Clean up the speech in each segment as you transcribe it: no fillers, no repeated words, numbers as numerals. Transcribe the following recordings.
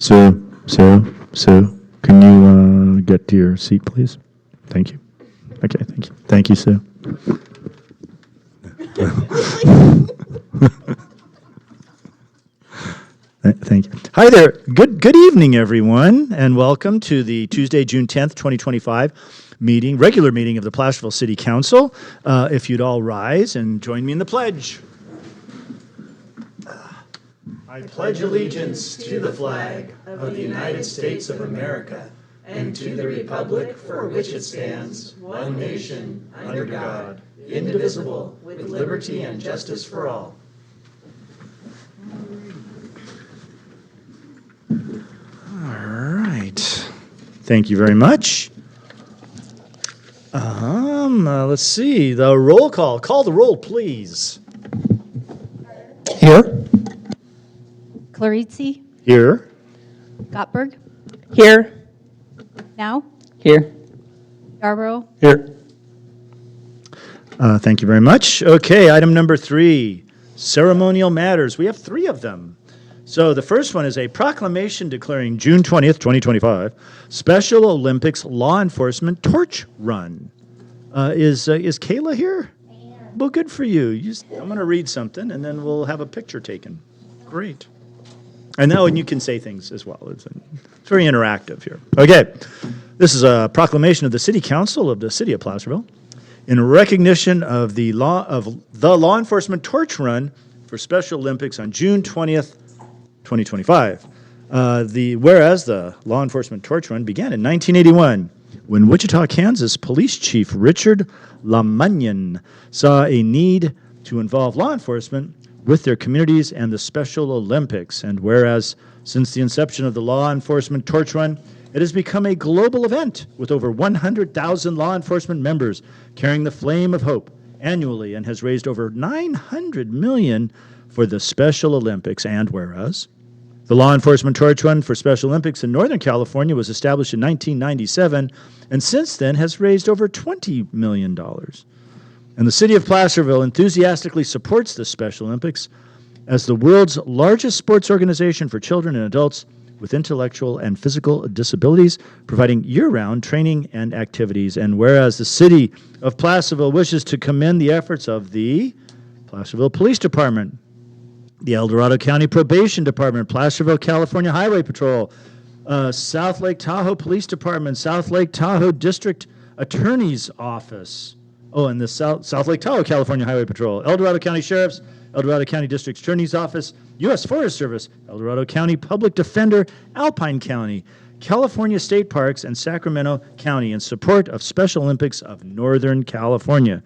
Sue, can you get to your seat, please? Thank you. Okay, thank you. Thank you, Sue. Thank you. Hi there. Good evening, everyone, and welcome to the Tuesday, June 10th, 2025 regular meeting of the Placerville City Council. If you'd all rise and join me in the pledge. I pledge allegiance to the flag of the United States of America and to the republic for which it stands, one nation, under God, indivisible, with liberty and justice for all. All right. Thank you very much. Let's see. The roll call. Call the roll, please. Here. Clarizzi? Here. Gottberg? Here. Now? Here. Yarborough? Here. Thank you very much. Okay, item number 3, ceremonial matters. We have 3 of them. So the first one is a proclamation declaring June 20th, 2025, Special Olympics Law Enforcement Torch Run. Is Kayla here? Well, good for you. I'm going to read something, and then we'll have a picture taken. Great. And you can say things as well. It's very interactive here. Okay, this is a proclamation of the City Council of the City of Placerville in recognition of the law enforcement torch run for Special Olympics on June 20th, 2025. Whereas the law enforcement torch run began in 1981 when Wichita, Kansas Police Chief Richard LaMunyon saw a need to involve law enforcement with their communities and the Special Olympics. And whereas since the inception of the law enforcement torch run, it has become a global event with over 100,000 law enforcement members carrying the flame of hope annually and has raised over $900 million for the Special Olympics. And whereas the law enforcement torch run for Special Olympics in Northern California was established in 1997 and since then has raised over $20 million. And the City of Placerville enthusiastically supports the Special Olympics as the world's largest sports organization for children and adults with intellectual and physical disabilities, providing year-round training and activities. And whereas the City of Placerville wishes to commend the efforts of the Placerville Police Department, the El Dorado County Probation Department, Placerville, California Highway Patrol, South Lake Tahoe Police Department, South Lake Tahoe District Attorney's Office, and the South Lake Tahoe California Highway Patrol, El Dorado County Sheriff's, El Dorado County District Attorney's Office, U.S. Forest Service, El Dorado County Public Defender, Alpine County, California State Parks, and Sacramento County in support of Special Olympics of Northern California.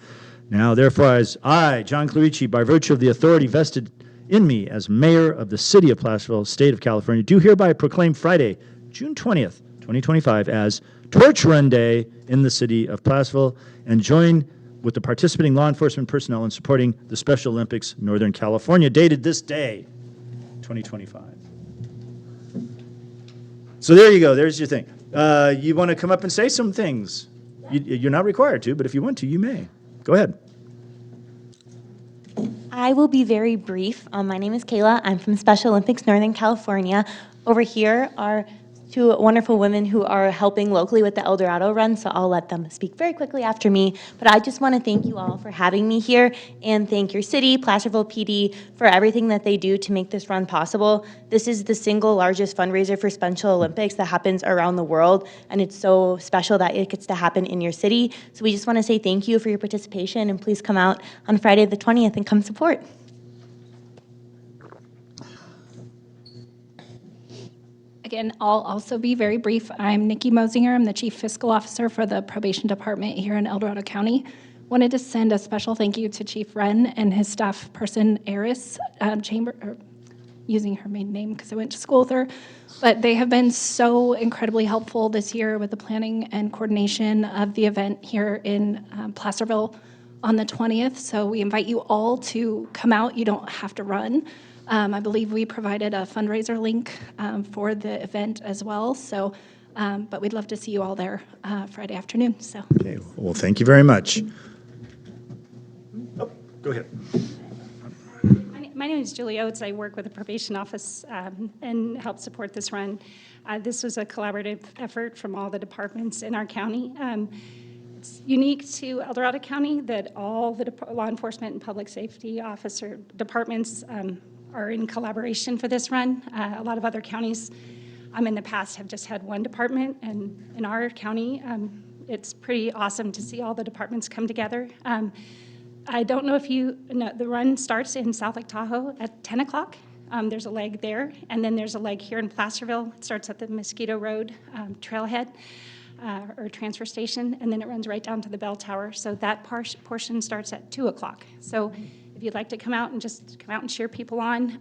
Now, therefore, as I, John Clarizzi, by virtue of the authority vested in me as mayor of the City of Placerville, State of California, do hereby proclaim Friday, June 20th, 2025, as Torch Run Day in the City of Placerville, and join with the participating law enforcement personnel in supporting the Special Olympics Northern California, dated this day, 2025. So there you go. There's your thing. You want to come up and say some things? You're not required to, but if you want to, you may. Go ahead. I will be very brief. My name is Kayla. I'm from Special Olympics Northern California. Over here are 2 wonderful women who are helping locally with the El Dorado run, so I'll let them speak very quickly after me. But I just want to thank you all for having me here and thank your city, Placerville PD, for everything that they do to make this run possible. This is the single largest fundraiser for Special Olympics that happens around the world, and it's so special that it gets to happen in your city. So we just want to say thank you for your participation, and please come out on Friday the 20th and come support. Again, I'll also be very brief. I'm Nikki Mosinger. I'm the Chief Fiscal Officer for the Probation Department here in El Dorado County. Wanted to send a special thank you to Chief Wren and his staff person, Eris using her maiden name because I went to school with her. But they have been so incredibly helpful this year with the planning and coordination of the event here in Placerville on the 20th. So we invite you all to come out. You don't have to run. I believe we provided a fundraiser link for the event as well. So, but we'd love to see you all there Friday afternoon. So. Okay. Well, thank you very much. Oh, go ahead. My name is Julie Oates. I work with the probation office and help support this run. This was a collaborative effort from all the departments in our county. It's unique to El Dorado County that all the law enforcement and public safety officer departments are in collaboration for this run. A lot of other counties in the past have just had one department, and in our county, it's pretty awesome to see all the departments come together. I don't know if you know, the run starts in South Lake Tahoe at 10 o'clock. There's a leg there, and then there's a leg here in Placerville. It starts at the Mosquito Road trailhead or transfer station, and then it runs right down to the bell tower. So that portion starts at 2 o'clock. So if you'd like to come out and just come out and cheer people on,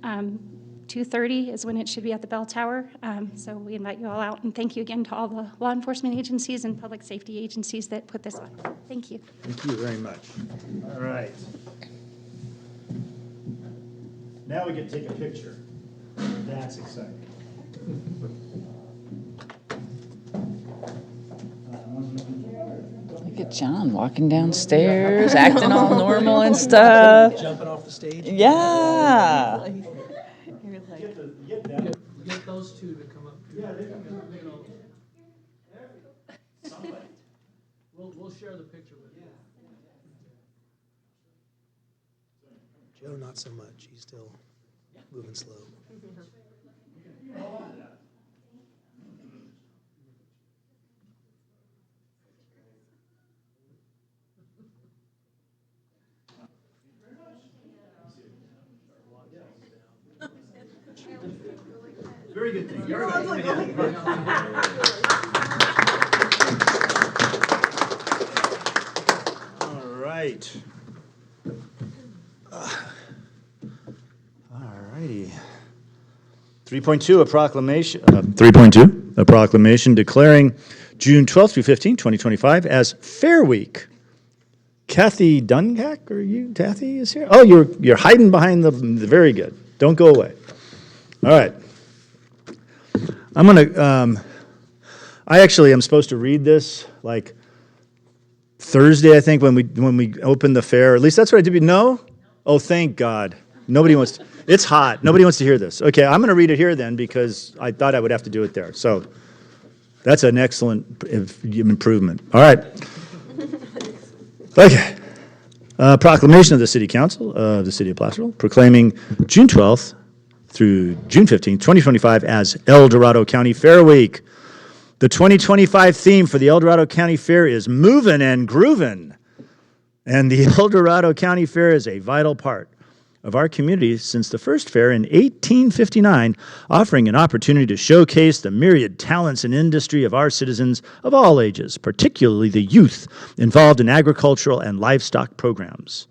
2:30 is when it should be at the bell tower. So we invite you all out, and thank you again to all the law enforcement agencies and public safety agencies that put this on. Thank you. Thank you very much. All right. Now we get to take a picture. That's exciting. Look at John walking downstairs, acting all normal and stuff. Jumping off the stage. Yeah. Get those two to come up. We'll share the picture with you. Joe, not so much. He's still moving slow. Very good thing. All right. All righty. 3.2, a proclamation. 3.2, a proclamation declaring June 12th through 15th, 2025 as Fair Week. Kathy Dungak, are you? Kathy is here. Oh, you're hiding behind the. Very good. Don't go away. All right. I'm gonna. I actually am supposed to read this like Thursday, I think, when we open the fair. At least that's what I did. No? Oh, thank God. Nobody wants to. It's hot. Nobody wants to hear this. Okay, I'm going to read it here then because I thought I would have to do it there. So that's an excellent improvement. All right. Okay. Proclamation of the City Council of the City of Placerville proclaiming June 12th through June 15th, 2025 as El Dorado County Fair Week. The 2025 theme for the El Dorado County Fair is Movin' and Groovin'. And the El Dorado County Fair is a vital part of our community since the first fair in 1859, offering an opportunity to showcase the myriad talents and industry of our citizens of all ages, particularly the youth involved in agricultural and livestock programs.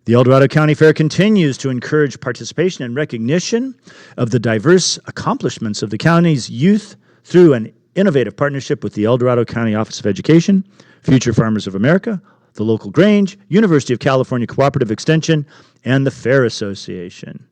The El Dorado County Fair continues to encourage participation and recognition of the diverse accomplishments of the county's youth through an innovative partnership with the El Dorado County Office of Education, Future Farmers of America, the local Grange, University of California Cooperative Extension, and the Fair Association.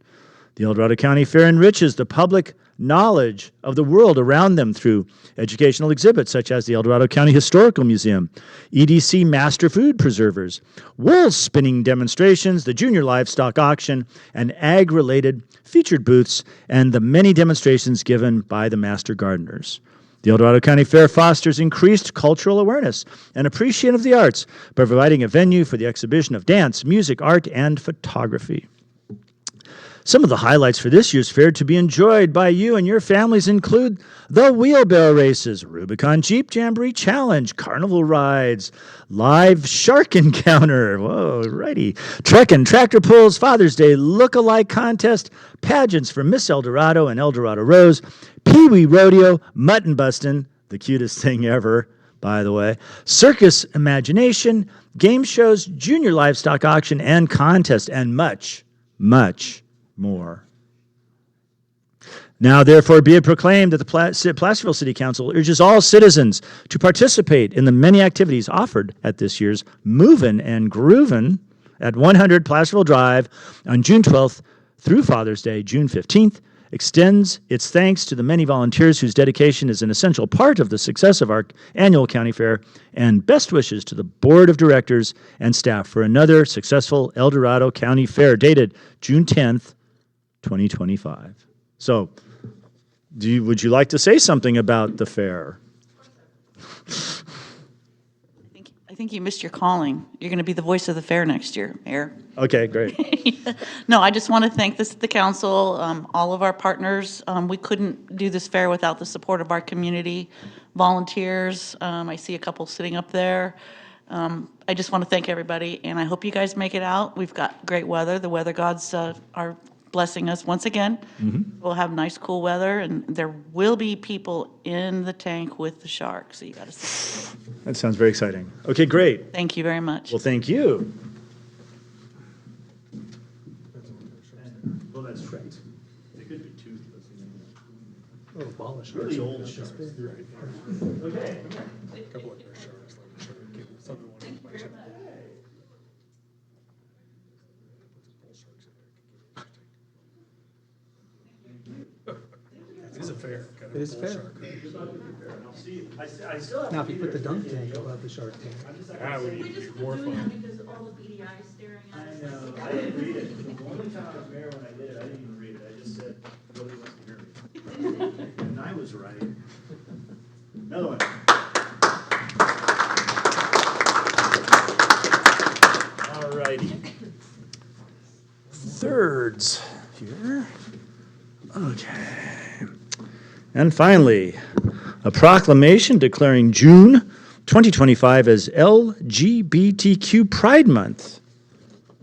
The El Dorado County Fair enriches the public knowledge of the world around them through educational exhibits such as the El Dorado County Historical Museum, EDC Master Food Preservers, wool spinning demonstrations, the Junior Livestock Auction, and ag-related featured booths, and the many demonstrations given by the Master Gardeners. The El Dorado County Fair fosters increased cultural awareness and appreciation of the arts by providing a venue for the exhibition of dance, music, art, and photography. Some of the highlights for this year's fair to be enjoyed by you and your families include the wheelbarrow races, Rubicon Jeep Jamboree Challenge, carnival rides, live shark encounter, whoa, righty, truck and tractor pulls, Father's Day look-alike contest, pageants for Miss El Dorado and El Dorado Rose, Pee-wee Rodeo, mutton bustin', the cutest thing ever, by the way, circus imagination, game shows, junior livestock auction and contest, and much, much more. Now, therefore, be it proclaimed that the Placerville City Council urges all citizens to participate in the many activities offered at this year's Movin' and Groovin' at 100 Placerville Drive on June 12th through Father's Day, June 15th, extends its thanks to the many volunteers whose dedication is an essential part of the success of our annual county fair, and best wishes to the board of directors and staff for another successful El Dorado County Fair dated June 10th, 2025. So, would you like to say something about the fair? I think you missed your calling. You're going to be the voice of the fair next year, Mayor. Okay, great. No, I just want to thank the council, all of our partners. We couldn't do this fair without the support of our community, volunteers. I see a couple sitting up there. I just want to thank everybody, and I hope you guys make it out. We've got great weather. The weather gods are blessing us once again. We'll have nice, cool weather, and there will be people in the tank with the shark, so you got to see. That sounds very exciting. Okay, great. Thank you very much. Well, thank you. Well, that's right. It could be two. Oh, abolish. Really old sharks. Okay. Couple of their sharks, like the shark, something one of my children. It is a fair. It is fair. I still have Now, if you put the dunk tank above the shark tank. That would be more fun. I know. I didn't read it. The only time I was mayor when I did it, I didn't even read it. I just said, nobody wants to hear me. And I was right. Another one. All righty. Thirds here. Okay. And finally, a proclamation declaring June 2025 as LGBTQ Pride Month.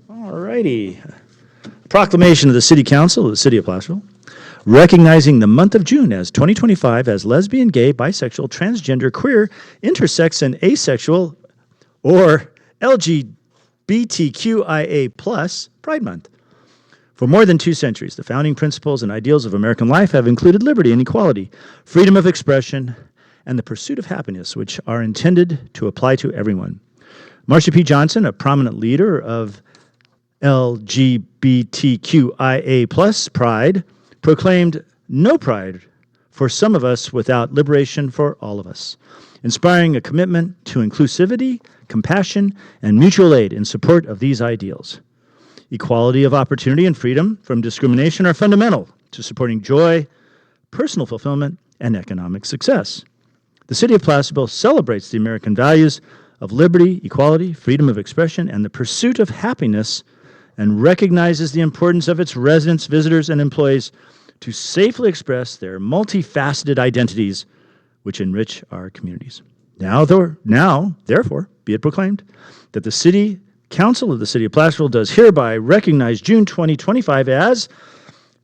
All righty. Proclamation of the City Council of the City of Placerville, recognizing the month of June as 2025 as lesbian, gay, bisexual, transgender, queer, intersex, and asexual, or LGBTQIA+ Pride Month. For more than 2 centuries, the founding principles and ideals of American life have included liberty and equality, freedom of expression, and the pursuit of happiness, which are intended to apply to everyone. Marsha P. Johnson, a prominent leader of LGBTQIA+ Pride, proclaimed no pride for some of us without liberation for all of us, inspiring a commitment to inclusivity, compassion, and mutual aid in support of these ideals. Equality of opportunity and freedom from discrimination are fundamental to supporting joy, personal fulfillment, and economic success. The City of Placerville celebrates the American values of liberty, equality, freedom of expression, and the pursuit of happiness, and recognizes the importance of its residents, visitors, and employees to safely express their multifaceted identities which enrich our communities. Now, therefore, be it proclaimed that the City Council of the City of Placerville does hereby recognize June 2025 as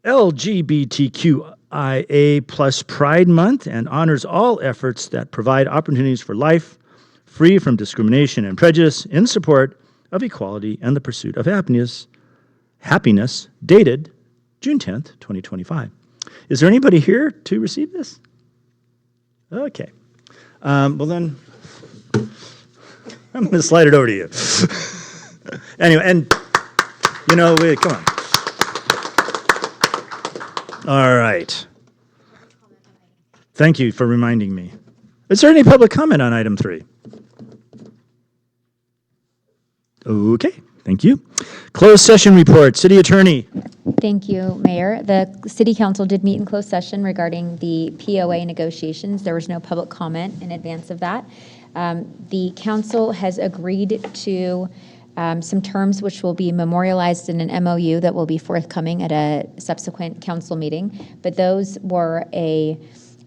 LGBTQIA+ Pride Month and honors all efforts that provide opportunities for life free from discrimination and prejudice in support of equality and the pursuit of happiness, dated June 10th, 2025. Is there anybody here to receive this? Okay. Well then, I'm going to slide it over to you. Anyway, and, come on. All right. Thank you for reminding me. Is there any public comment on item 3? Okay, thank you. Closed session report, City Attorney. Thank you, Mayor. The City Council did meet in closed session regarding the POA negotiations. There was no public comment in advance of that. The council has agreed to some terms which will be memorialized in an MOU that will be forthcoming at a subsequent council meeting. But those were a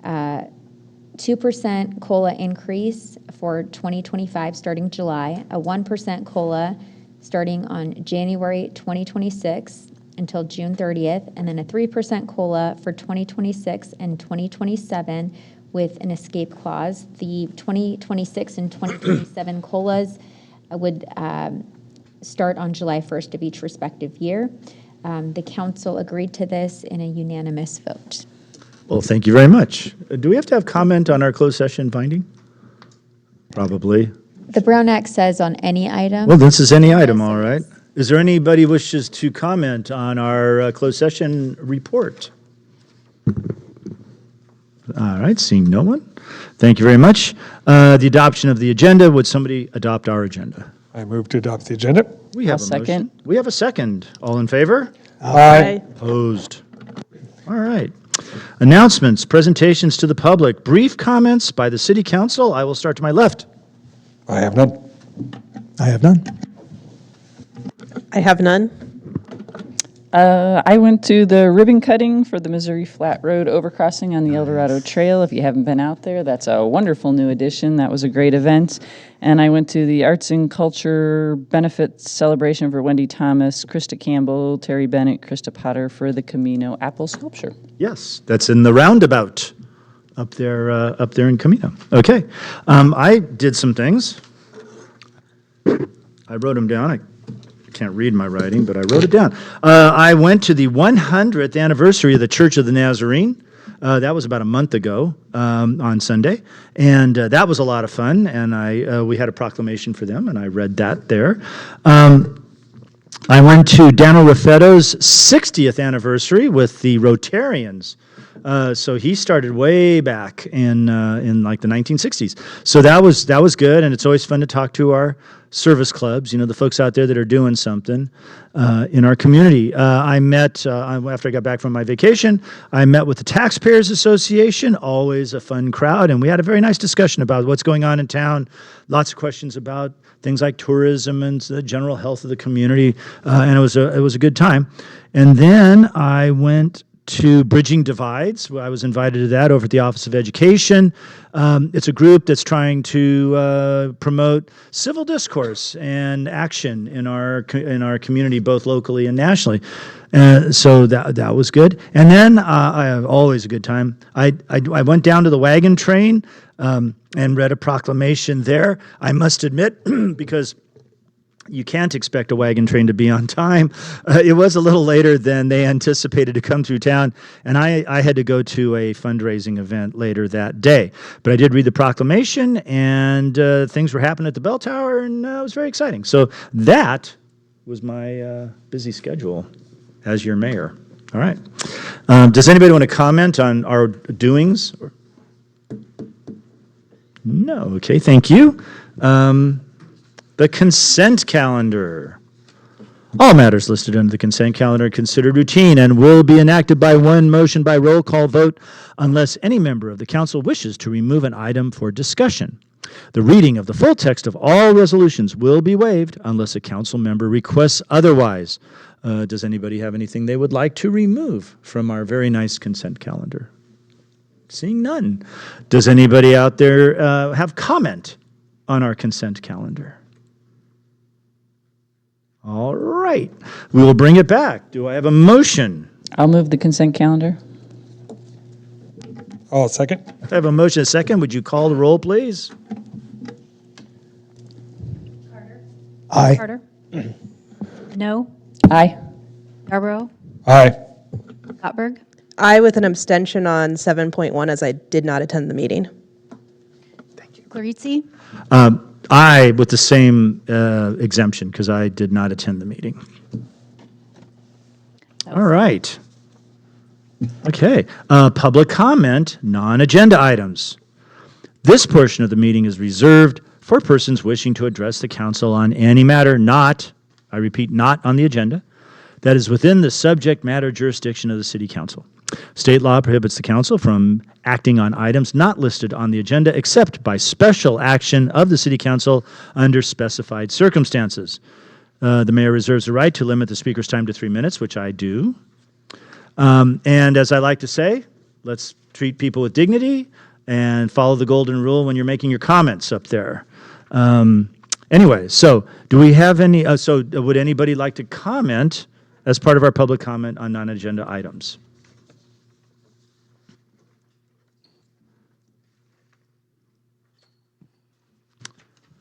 2% COLA increase for 2025 starting July, a 1% COLA starting on January 2026 until June 30th, and then a 3% COLA for 2026 and 2027 with an escape clause. The 2026 and 2027 COLAs would start on July 1st of each respective year. The council agreed to this in a unanimous vote. Well, thank you very much. Do we have to have comment on our closed session finding? Probably. The Brown Act says on any item. Well, this is any item, all right. Is there anybody who wishes to comment on our closed session report? All right, seeing no one. Thank you very much. The adoption of the agenda. Would somebody adopt our agenda? I move to adopt the agenda. We have I'll a motion. second. We have a second. All in favor? Aye. Opposed? All right. Announcements, presentations to the public, brief comments by the city council. I will start to my left. I have none. I have none. I have none. I went to the ribbon cutting for the Missouri Flat Road overcrossing on the El Dorado Trail. If you haven't been out there, that's a wonderful new addition. That was a great event. And I went to the Arts and Culture Benefit Celebration for Wendy Thomas, Krista Campbell, Terry Bennett, Krista Potter for the Camino Apple Sculpture. Yes, that's in the roundabout up there in Camino. Okay. I did some things. I wrote them down. I can't read my writing, but I wrote it down. I went to the 100th anniversary of the Church of the Nazarene. That was about a month ago on Sunday, and that was a lot of fun. And we had a proclamation for them, and I read that there. I went to Daniel Raffetto's 60th anniversary with the Rotarians. So he started way back in like the 1960s. So that was good, and it's always fun to talk to our service clubs, the folks out there that are doing something in our community. I met, after I got back from my vacation, I met with the Taxpayers Association, always a fun crowd, and we had a very nice discussion about what's going on in town, lots of questions about things like tourism and the general health of the community, and it was a good time. And then I went to Bridging Divides. I was invited to that over at the Office of Education. It's a group that's trying to promote civil discourse and action in our community, both locally and nationally. So that was good. And then I have always a good time. I went down to the wagon train and read a proclamation there. I must admit, because you can't expect a wagon train to be on time. It was a little later than they anticipated to come through town, and I had to go to a fundraising event later that day. But I did read the proclamation, and things were happening at the bell tower, and it was very exciting. So that was my busy schedule as your mayor. All right. Does anybody want to comment on our doings? No. Okay, thank you. The consent calendar. All matters listed under the consent calendar are considered routine and will be enacted by one motion by roll call vote unless any member of the council wishes to remove an item for discussion. The reading of the full text of all resolutions will be waived unless a council member requests otherwise. Does anybody have anything they would like to remove from our very nice consent calendar? Seeing none. Does anybody out there have comment on our consent calendar? All right. We will bring it back. Do I have a motion? I'll move the consent calendar. I'll second. I have a motion, a second. Would you call the roll, please? Aye. Carter? No. Aye. Yarborough? Aye. Gottberg? I with an abstention on 7.1 as I did not attend the meeting. Clarizzi? I with the same exemption because I did not attend the meeting. All right. Okay. Public comment, non-agenda items. This portion of the meeting is reserved for persons wishing to address the council on any matter not, I repeat, not on the agenda, that is within the subject matter jurisdiction of the city council. State law prohibits the council from acting on items not listed on the agenda except by special action of the city council under specified circumstances. The mayor reserves the right to limit the speaker's time to 3 minutes, which I do. And as I like to say, let's treat people with dignity and follow the golden rule when you're making your comments up there. Anyway, so do we have any, would anybody like to comment as part of our public comment on non-agenda items?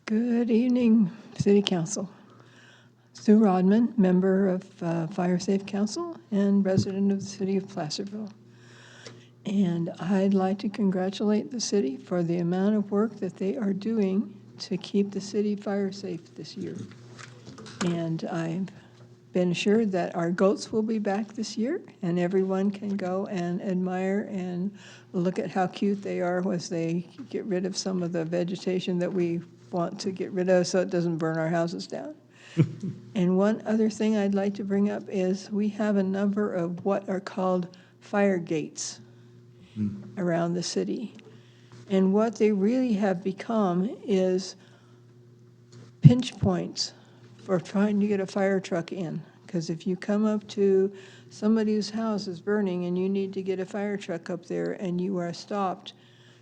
Good evening, City Council. Sue Rodman, member of Fire Safe Council and resident of the city of Placerville. And I'd like to congratulate the city for the amount of work that they are doing to keep the city fire safe this year. And I've been assured that our goats will be back this year and everyone can go and admire and look at how cute they are as they get rid of some of the vegetation that we want to get rid of so it doesn't burn our houses down. And one other thing I'd like to bring up is we have a number of what are called fire gates around the city. And what they really have become is pinch points for trying to get a fire truck in. Because if you come up to somebody whose house is burning and you need to get a fire truck up there and you are stopped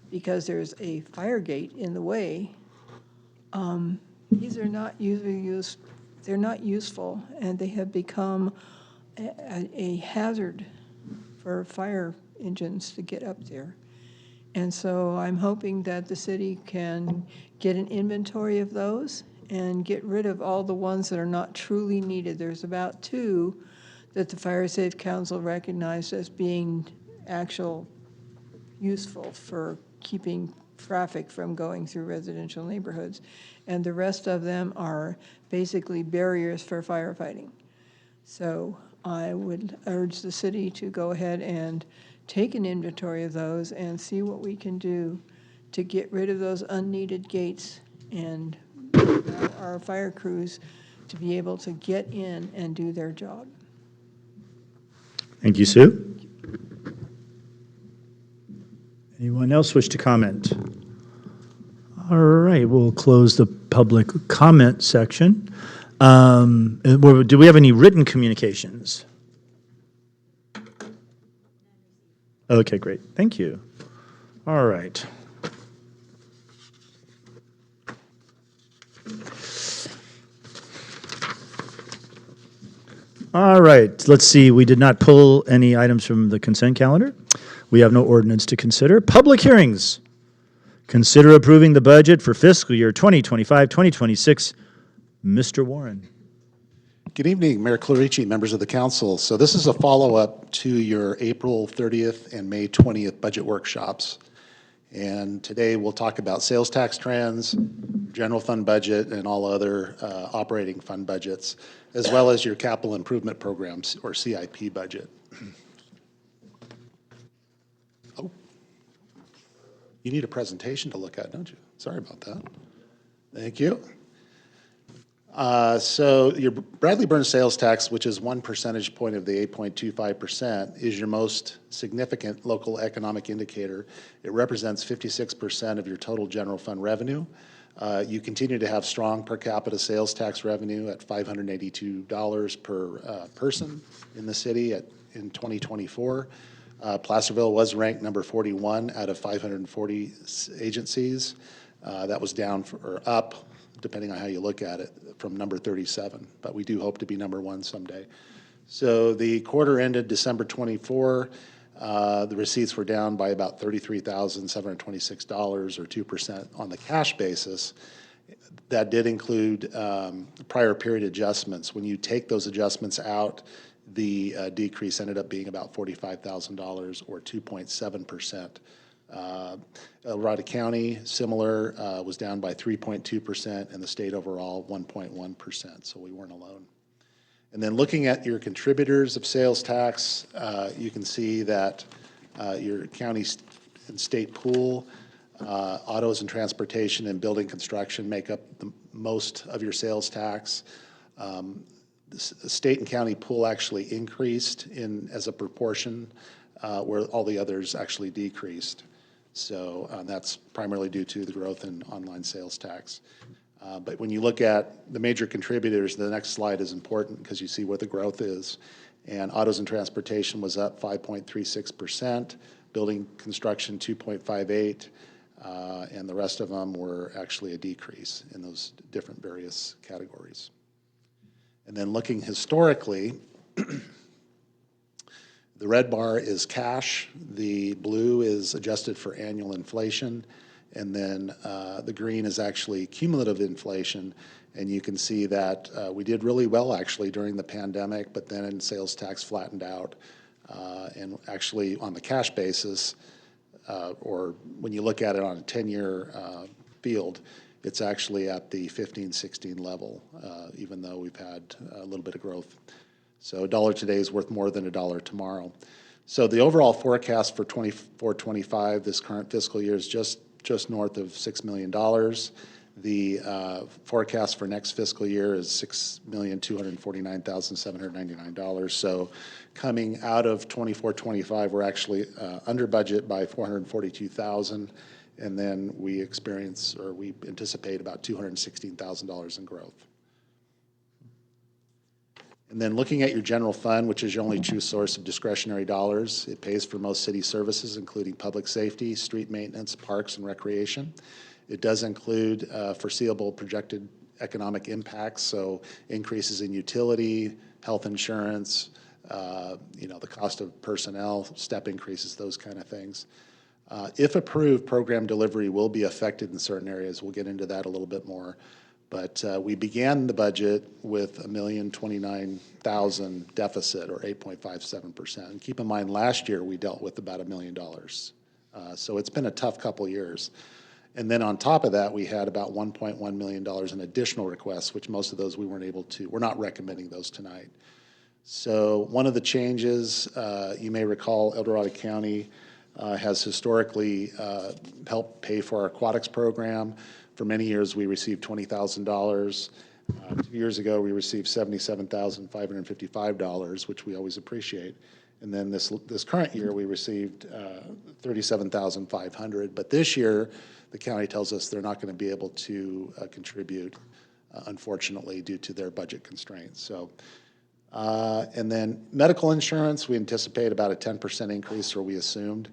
because there's a fire gate in the way, these are not usually used, they're not useful, and they have become a hazard for fire engines to get up there. And so I'm hoping that the city can get an inventory of those and get rid of all the ones that are not truly needed. There's about 2 that the Fire Safe Council recognized as being actual useful for keeping traffic from going through residential neighborhoods. And the rest of them are basically barriers for firefighting. So I would urge the city to go ahead and take an inventory of those and see what we can do to get rid of those unneeded gates and allow our fire crews to be able to get in and do their job. Thank you, Sue. Anyone else wish to comment? All right, we'll close the public comment section. Do we have any written communications? Okay, great. Thank you. All right. All right, let's see. We did not pull any items from the consent calendar. We have no ordinance to consider. Public hearings. Consider approving the budget for fiscal year 2025-2026. Mr. Warren. Good evening, Mayor Clarici, members of the council. So this is a follow-up to your April 30th and May 20th budget workshops. And today we'll talk about sales tax trends, general fund budget, and all other operating fund budgets, as well as your capital improvement programs, or CIP budget. Oh, you need a presentation to look at, don't you? Sorry about that. Thank you. So your Bradley Burns sales tax, which is 1 percentage point of the 8.25%, is your most significant local economic indicator. It represents 56% of your total general fund revenue. You continue to have strong per capita sales tax revenue at $582 per person in the city in 2024. Placerville was ranked number 41 out of 540 agencies. That was down or up, depending on how you look at it, from number 37, but we do hope to be number 1 someday. So the quarter ended December 24. The receipts were down by about $33,726, or 2% on the cash basis. That did include prior period adjustments. When you take those adjustments out, the decrease ended up being about $45,000, or 2.7%. El Dorado County, similar, was down by 3.2%, and the state overall 1.1%, so we weren't alone. And then looking at your contributors of sales tax, you can see that your county and state pool, autos and transportation and building construction make up the most of your sales tax. The state and county pool actually increased as a proportion, where all the others actually decreased. So that's primarily due to the growth in online sales tax. But when you look at the major contributors, the next slide is important because you see where the growth is. And autos and transportation was up 5.36%, building construction 2.58%, and the rest of them were actually a decrease in those different various categories. And then looking historically, the red bar is cash, the blue is adjusted for annual inflation, and then the green is actually cumulative inflation. And you can see that we did really well actually during the pandemic, but then sales tax flattened out. And actually on the cash basis, or when you look at it on a 10-year field, it's actually at the 15-16 level, even though we've had a little bit of growth. So a dollar today is worth more than a dollar tomorrow. So the overall forecast for 24-25, this current fiscal year, is just north of $6 million. The forecast for next fiscal year is $6,249,799. So coming out of 24-25, we're actually under budget by $442,000, and then we anticipate about $216,000 in growth. And then looking at your general fund, which is your only true source of discretionary dollars, it pays for most city services, including public safety, street maintenance, parks, and recreation. It does include foreseeable projected economic impacts, so increases in utility, health insurance, the cost of personnel, step increases, those kind of things. If approved, program delivery will be affected in certain areas. We'll get into that a little bit more. But we began the budget with $1,029,000 deficit, or 8.57%. And keep in mind, last year we dealt with about $1 million. So it's been a tough couple years. And then on top of that, we had about $1.1 million in additional requests, which most of those we're not recommending those tonight. So one of the changes, you may recall, El Dorado County has historically helped pay for our aquatics program. For many years, we received $20,000. 2 years ago, we received $77,555, which we always appreciate. And then this current year, we received $37,500. But this year, the county tells us they're not going to be able to contribute, unfortunately, due to their budget constraints. So, and then medical insurance, we anticipate about a 10% increase, or we assumed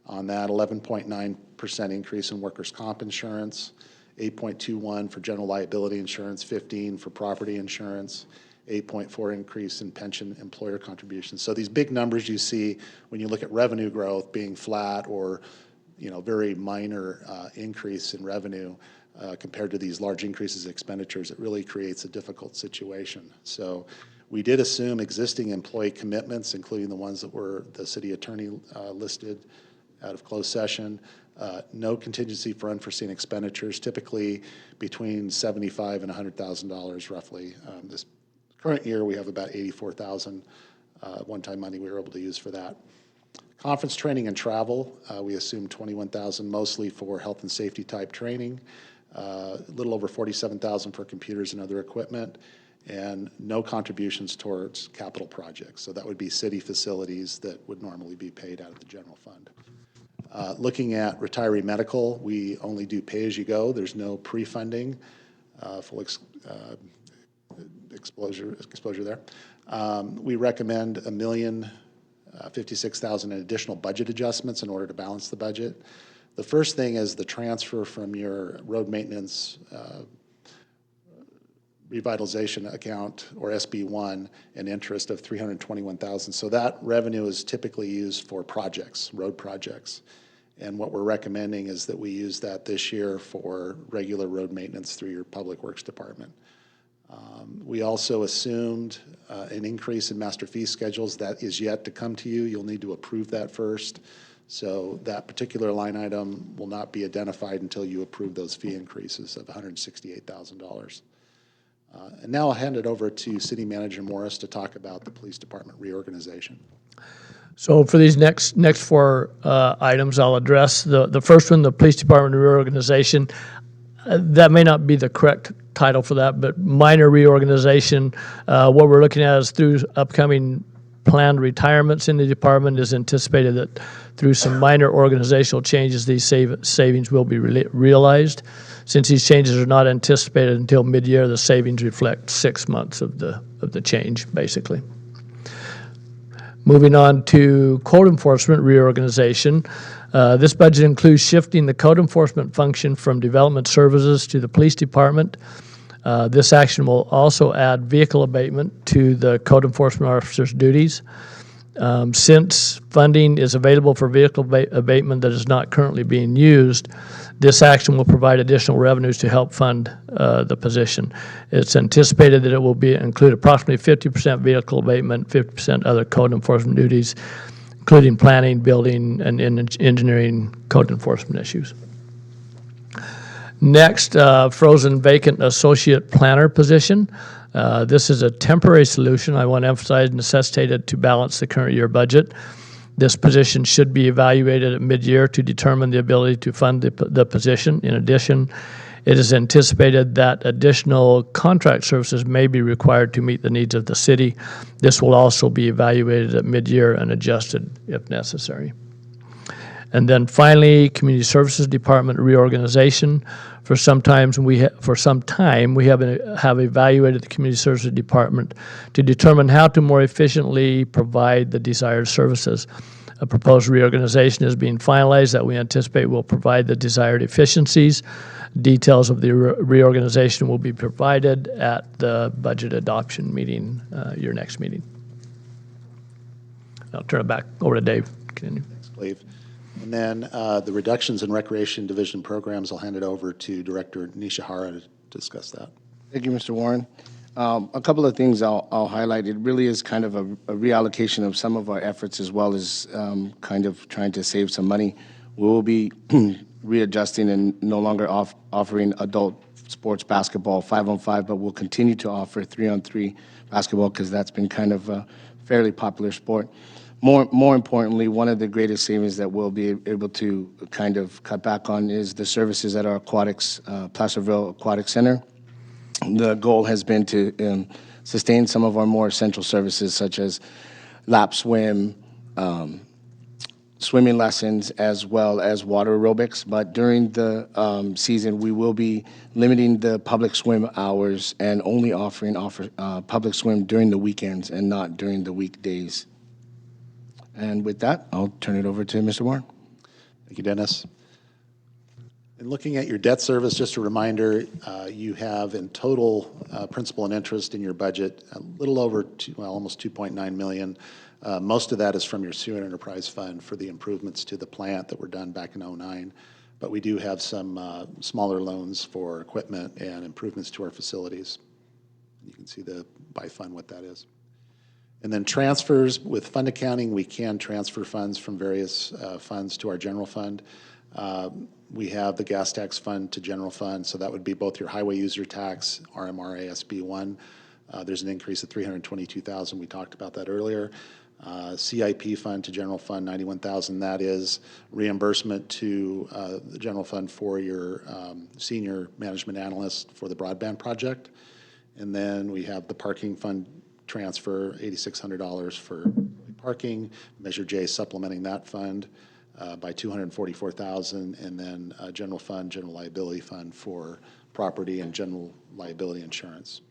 on that, 11.9% increase in workers' comp insurance, 8.21 for general liability insurance, 15 for property insurance, 8.4 increase in pension employer contributions. So these big numbers you see when you look at revenue growth being flat, or very minor increase in revenue compared to these large increases in expenditures, it really creates a difficult situation. So we did assume existing employee commitments, including the ones that were the city attorney listed out of closed session. No contingency for unforeseen expenditures, typically between $75,000 and $100,000 roughly. This current year, we have about $84,000 one-time money we were able to use for that. Conference training and travel, we assume $21,000, mostly for health and safety type training, a little over $47,000 for computers and other equipment, and no contributions towards capital projects. So that would be city facilities that would normally be paid out of the general fund. Looking at retiree medical, we only do pay-as-you-go. There's no pre-funding, full exposure there. We recommend $1,056,000 in additional budget adjustments in order to balance the budget. The first thing is the transfer from your road maintenance revitalization account, or SB1, an interest of $321,000. So that revenue is typically used for projects, road projects. And what we're recommending is that we use that this year for regular road maintenance through your Public Works Department. We also assumed an increase in master fee schedules. That is yet to come to you. You'll need to approve that first. So that particular line item will not be identified until you approve those fee increases of $168,000. And now I'll hand it over to City Manager Morris to talk about the Police Department reorganization. So for these next four items, I'll address the first one, the Police Department reorganization. That may not be the correct title for that, but minor reorganization. What we're looking at is through upcoming planned retirements in the department, is anticipated that through some minor organizational changes, these savings will be realized. Since these changes are not anticipated until mid-year, the savings reflect 6 months of the change, basically. Moving on to code enforcement reorganization. This budget includes shifting the code enforcement function from development services to the police department. This action will also add vehicle abatement to the code enforcement officer's duties. Since funding is available for vehicle abatement that is not currently being used, this action will provide additional revenues to help fund the position. It's anticipated that it will include approximately 50% vehicle abatement, 50% other code enforcement duties, including planning, building, and engineering code enforcement issues. Next, frozen vacant associate planner position. This is a temporary solution. I want to emphasize necessitated to balance the current year budget. This position should be evaluated at mid-year to determine the ability to fund the position. In addition, It is anticipated that additional contract services may be required to meet the needs of the city. This will also be evaluated at mid-year and adjusted if necessary. And then finally, Community Services Department reorganization. For some time, we have evaluated the Community Services Department to determine how to more efficiently provide the desired services. A proposed reorganization is being finalized that we anticipate will provide the desired efficiencies. Details of the reorganization will be provided at the budget adoption meeting, your next meeting. I'll turn it back over to Dave. Continue. Thanks, Cleve. And then the reductions in Recreation Division programs, I'll hand it over to Director Nishihara to discuss that. Thank you, Mr. Warren. A couple of things I'll highlight. It really is kind of a reallocation of some of our efforts as well as kind of trying to save some money. We will be readjusting and no longer offering adult sports basketball 5-on-5, but we'll continue to offer 3-on-3 basketball because that's been kind of a fairly popular sport. More importantly, one of the greatest savings that we'll be able to kind of cut back on is the services at our aquatics, Placerville Aquatic Center. The goal has been to sustain some of our more essential services such as lap swim, swimming lessons, as well as water aerobics. But during the season, we will be limiting the public swim hours and only offering public swim during the weekends and not during the weekdays. And with that, I'll turn it over to Mr. Warren. Thank you, Dennis. In looking at your debt service, just a reminder, you have in total principal and interest in your budget a little over almost $2.9 million. Most of that is from your sewer enterprise fund for the improvements to the plant that were done back in '09. But we do have some smaller loans for equipment and improvements to our facilities. You can see by fund what that is. And then transfers, with fund accounting, we can transfer funds from various funds to our general fund. We have the gas tax fund to general fund, so that would be both your highway user tax, RMRA SB1. There's an increase of $322,000. We talked about that earlier. CIP fund to general fund, $91,000. That is reimbursement to the general fund for your senior management analyst for the broadband project. And then we have the parking fund transfer, $8,600 for parking. Measure J supplementing that fund by $244,000, and then general fund, general liability fund for property and general liability insurance.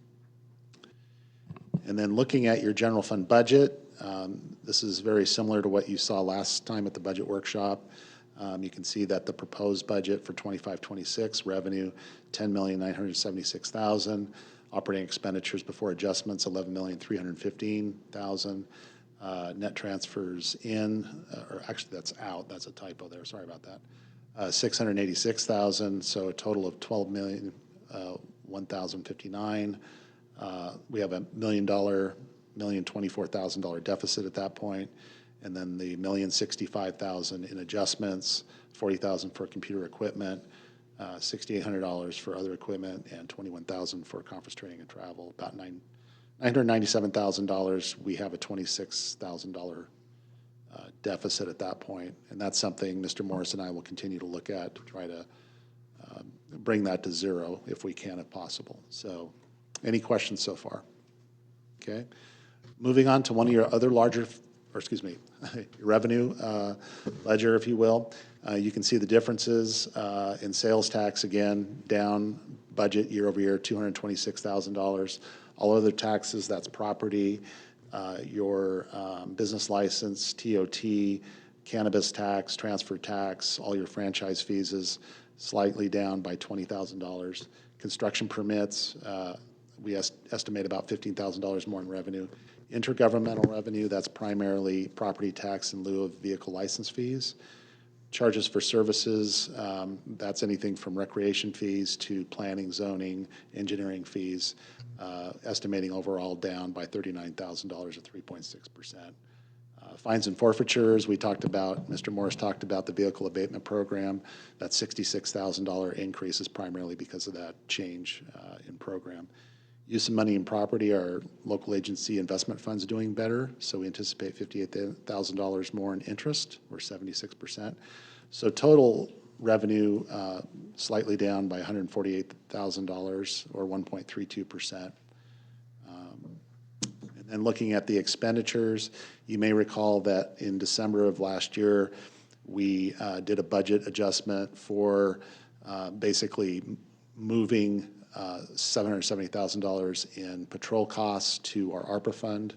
And then looking at your general fund budget, this is very similar to what you saw last time at the budget workshop. You can see that the proposed budget for 25-26 revenue, $10,976,000. Operating expenditures before adjustments, $11,315,000. Net transfers in, or actually that's out, that's a typo there, sorry about that. $686,000, so a total of $12,001,059. We have $1,024,000 deficit at that point, and then the $1,065,000 in adjustments, $40,000 for computer equipment, $6,800 for other equipment, and $21,000 for conference training and travel. About $997,000. We have a $26,000 deficit at that point, and that's something Mr. Morris and I will continue to look at to try to bring that to zero if we can, if possible. So, any questions so far? Okay. Moving on to one of your other larger, your revenue ledger, if you will. You can see the differences in sales tax, again, down budget year over year, $226,000. All other taxes, that's property, your business license, TOT, cannabis tax, transfer tax, all your franchise fees is slightly down by $20,000. Construction permits, we estimate about $15,000 more in revenue. Intergovernmental revenue, that's primarily property tax in lieu of vehicle license fees. Charges for services, that's anything from recreation fees to planning, zoning, engineering fees, estimating overall down by $39,000 or 3.6%. Fines and forfeitures, we talked about, Mr. Morris talked about the vehicle abatement program. That $66,000 increase is primarily because of that change in program. Use of money in property, our local agency investment funds doing better, so we anticipate $58,000 more in interest, or 76%. So total revenue slightly down by $148,000 or 1.32%. And looking at the expenditures, you may recall that in December of last year, we did a budget adjustment for basically moving $770,000 in patrol costs to our ARPA fund,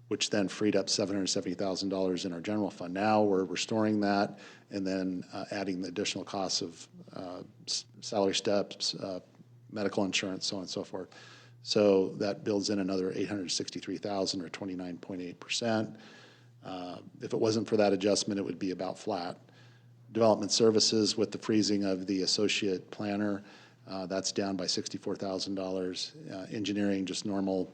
which then freed up $770,000 in our general fund. Now we're restoring that and then adding the additional costs of salary steps, medical insurance, so on and so forth. So that builds in another $863,000 or 29.8%. If it wasn't for that adjustment, it would be about flat. Development services with the freezing of the associate planner, that's down by $64,000. Engineering, just normal,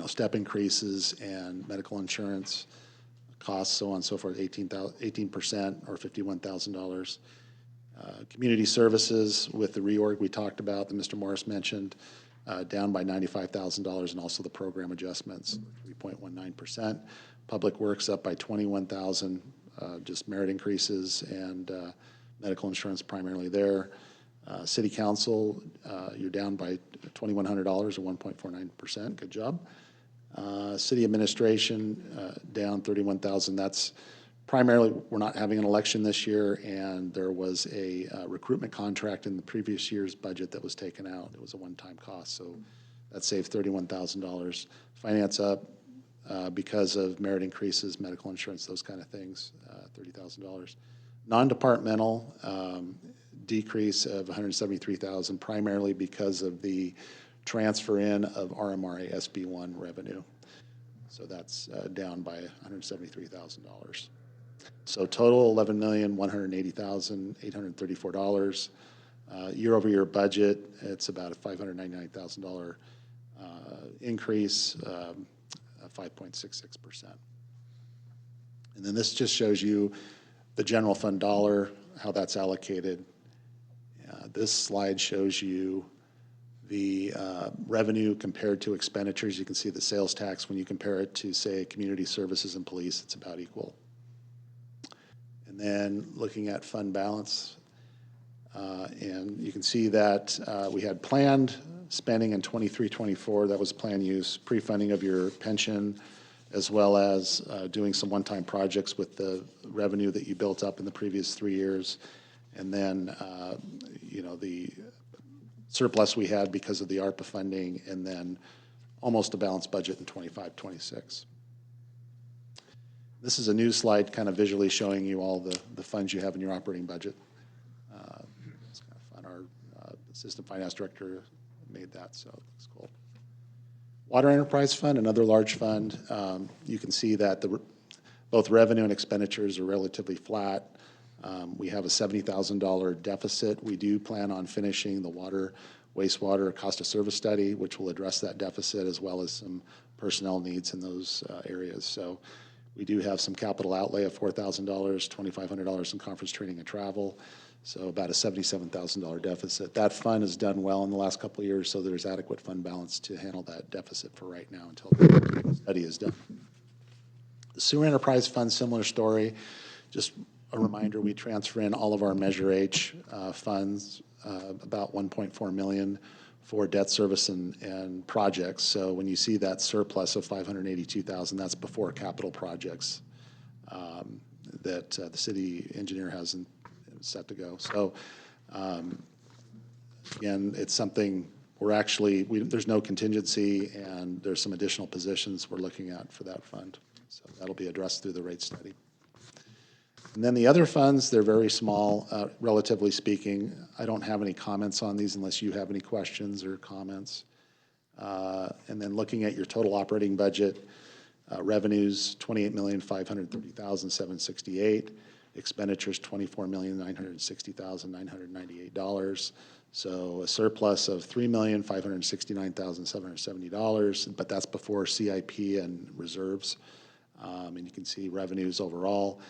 step increases and medical insurance costs, so on and so forth, 18% or $51,000. Community services with the reorg we talked about that Mr. Morris mentioned, down by $95,000, and also the program adjustments, 3.19%. Public Works up by $21,000, just merit increases and medical insurance primarily there. City Council, you're down by $2,100 or 1.49%. Good job. City Administration down $31,000. That's primarily, we're not having an election this year, and there was a recruitment contract in the previous year's budget that was taken out. It was a one-time cost, so that saved $31,000. Finance up because of merit increases, medical insurance, those kind of things, $30,000. Non-departmental decrease of $173,000, primarily because of the transfer in of RMRA SB1 revenue. So that's down by $173,000. So total $11,180,834. Year-over-year budget, it's about a $599,000 increase, 5.66%. And then this just shows you the general fund dollar, how that's allocated. This slide shows you the revenue compared to expenditures. You can see the sales tax when you compare it to, say, community services and police, it's about equal. And then looking at fund balance, and you can see that we had planned spending in 23-24. That was planned use, pre-funding of your pension, as well as doing some one-time projects with the revenue that you built up in the previous 3 years. And then, the surplus we had because of the ARPA funding, and then almost a balanced budget in 25-26. This is a new slide kind of visually showing you all the funds you have in your operating budget. It's kind of fun. Our assistant finance director made that, so it's cool. Water Enterprise Fund, another large fund. You can see that both revenue and expenditures are relatively flat. We have a $70,000 deficit. We do plan on finishing the water, wastewater cost of service study, which will address that deficit, as well as some personnel needs in those areas. So we do have some capital outlay of $4,000, $2,500 in conference training and travel, so about a $77,000 deficit. That fund has done well in the last couple of years, so there's adequate fund balance to handle that deficit for right now until the study is done. The Sewer Enterprise Fund, similar story. Just a reminder, we transfer in all of our Measure H funds, about $1.4 million for debt service and projects. So when you see that surplus of $582,000, that's before capital projects that the city engineer has set to go. So again, it's something there's no contingency, and there's some additional positions we're looking at for that fund. So that'll be addressed through the rate study. And then the other funds, they're very small, relatively speaking. I don't have any comments on these unless you have any questions or comments. And then looking at your total operating budget, revenues, $28,530,768. Expenditures, $24,960,998. So a surplus of $3,569,770, but that's before CIP and reserves. And you can see revenues overall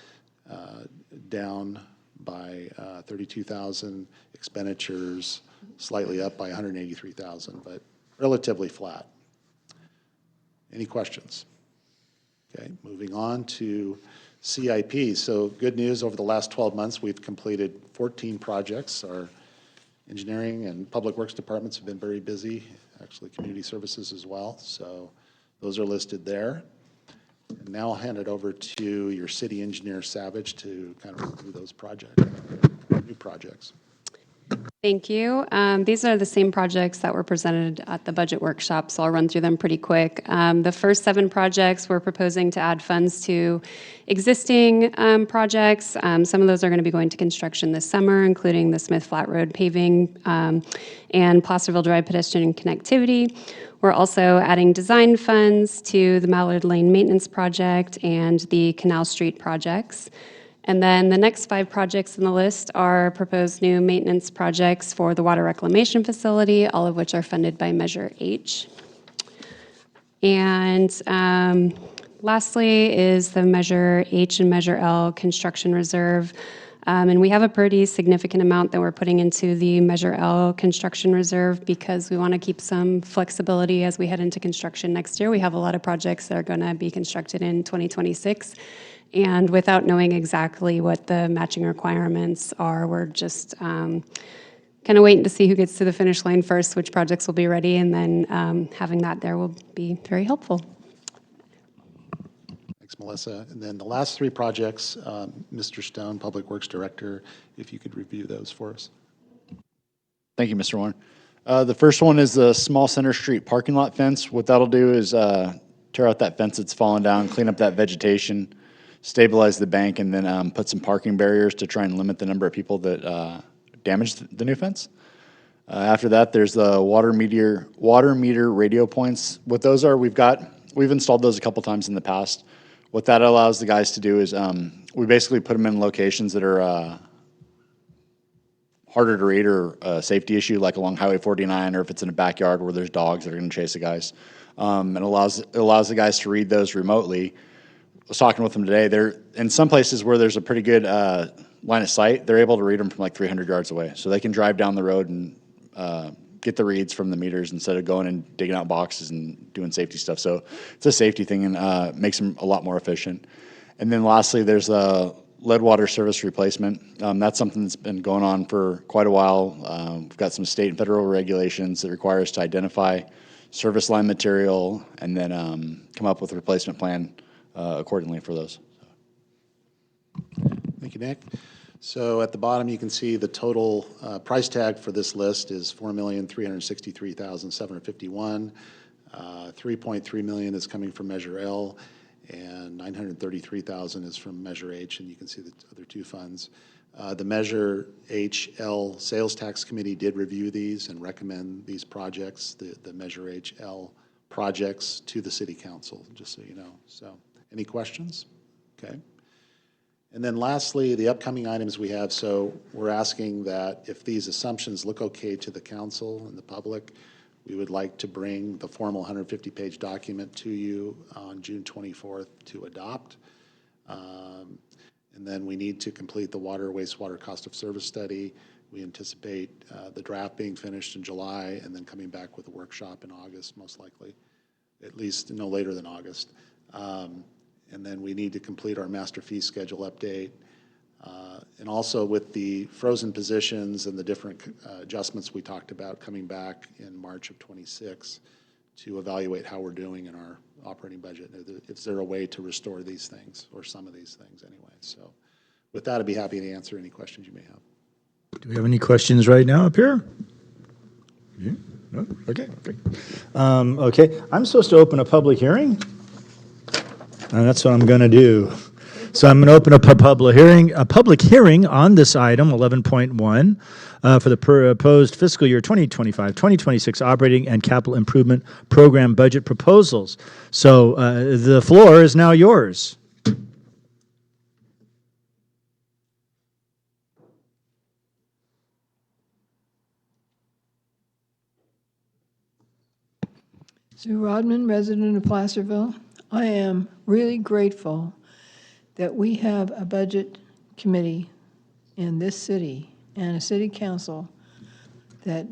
down by $32,000, expenditures slightly up by $183,000, but relatively flat. Any questions? Okay, moving on to CIP. So good news, over the last 12 months, we've completed 14 projects. Our engineering and public works departments have been very busy, actually community services as well. So those are listed there. And now I'll hand it over to your city engineer, Savage, to kind of review those projects, new projects. Thank you. These are the same projects that were presented at the budget workshop, so I'll run through them pretty quick. The first 7 projects, we're proposing to add funds to existing projects. Some of those are going to be going to construction this summer, including the Smith Flat Road paving and Placerville Drive pedestrian connectivity. We're also adding design funds to the Mallard Lane Maintenance Project and the Canal Street projects. And then the next 5 projects on the list are proposed new maintenance projects for the water reclamation facility, all of which are funded by Measure H. And lastly is the Measure H and Measure L construction reserve. And we have a pretty significant amount that we're putting into the Measure L construction reserve because we want to keep some flexibility as we head into construction next year. We have a lot of projects that are going to be constructed in 2026. And without knowing exactly what the matching requirements are, we're just kind of waiting to see who gets to the finish line first, which projects will be ready, and then having that there will be very helpful. Thanks, Melissa. And then the last 3 projects, Mr. Stone, Public Works Director, if you could review those for us. Thank you, Mr. Warren. The first one is the small Center Street parking lot fence. What that'll do is tear out that fence that's fallen down, clean up that vegetation, stabilize the bank, and then put some parking barriers to try and limit the number of people that damage the new fence. After that, there's the water meter radio points. What those are, we've installed those a couple times in the past. What that allows the guys to do is we basically put them in locations that are harder to read or a safety issue, like along Highway 49, or if it's in a backyard where there's dogs that are going to chase the guys. It allows the guys to read those remotely. I was talking with them today. They're in some places where there's a pretty good line of sight. They're able to read them from like 300 yards away, so they can drive down the road and get the reads from the meters instead of going and digging out boxes and doing safety stuff. So it's a safety thing and makes them a lot more efficient. And then lastly, there's a lead water service replacement. That's something that's been going on for quite a while. We've got some state and federal regulations that require us to identify service line material and then come up with a replacement plan accordingly for those. Thank you, Nick. So at the bottom, you can see the total price tag for this list is $4,363,751. $3.3 million is coming from Measure L, and $933,000 is from Measure H, and you can see the other 2 funds. The Measure H-L Sales Tax Committee did review these and recommend these projects, the Measure H-L projects, to the City Council, just so you know. So, any questions? Okay. And then lastly, the upcoming items we have, so we're asking that if these assumptions look okay to the council and the public, we would like to bring the formal 150-page document to you on June 24th to adopt. And then we need to complete the water wastewater cost of service study. We anticipate the draft being finished in July and then coming back with a workshop in August, most likely, at least no later than August. And then we need to complete our master fee schedule update. And also with the frozen positions and the different adjustments we talked about coming back in March of 26 to evaluate how we're doing in our operating budget. Is there a way to restore these things, or some of these things anyway? So with that, I'd be happy to answer any questions you may have. Do we have any questions right now up here? Yeah? No? Okay, great. Okay, I'm supposed to open a public hearing? And that's what I'm going to do. So I'm going to open up a public hearing on this item, 11.1, for the proposed fiscal year 2025-2026 operating and capital improvement program budget proposals. So the floor is now yours. Sue Rodman, resident of Placerville. I am really grateful that we have a budget committee in this city and a city council that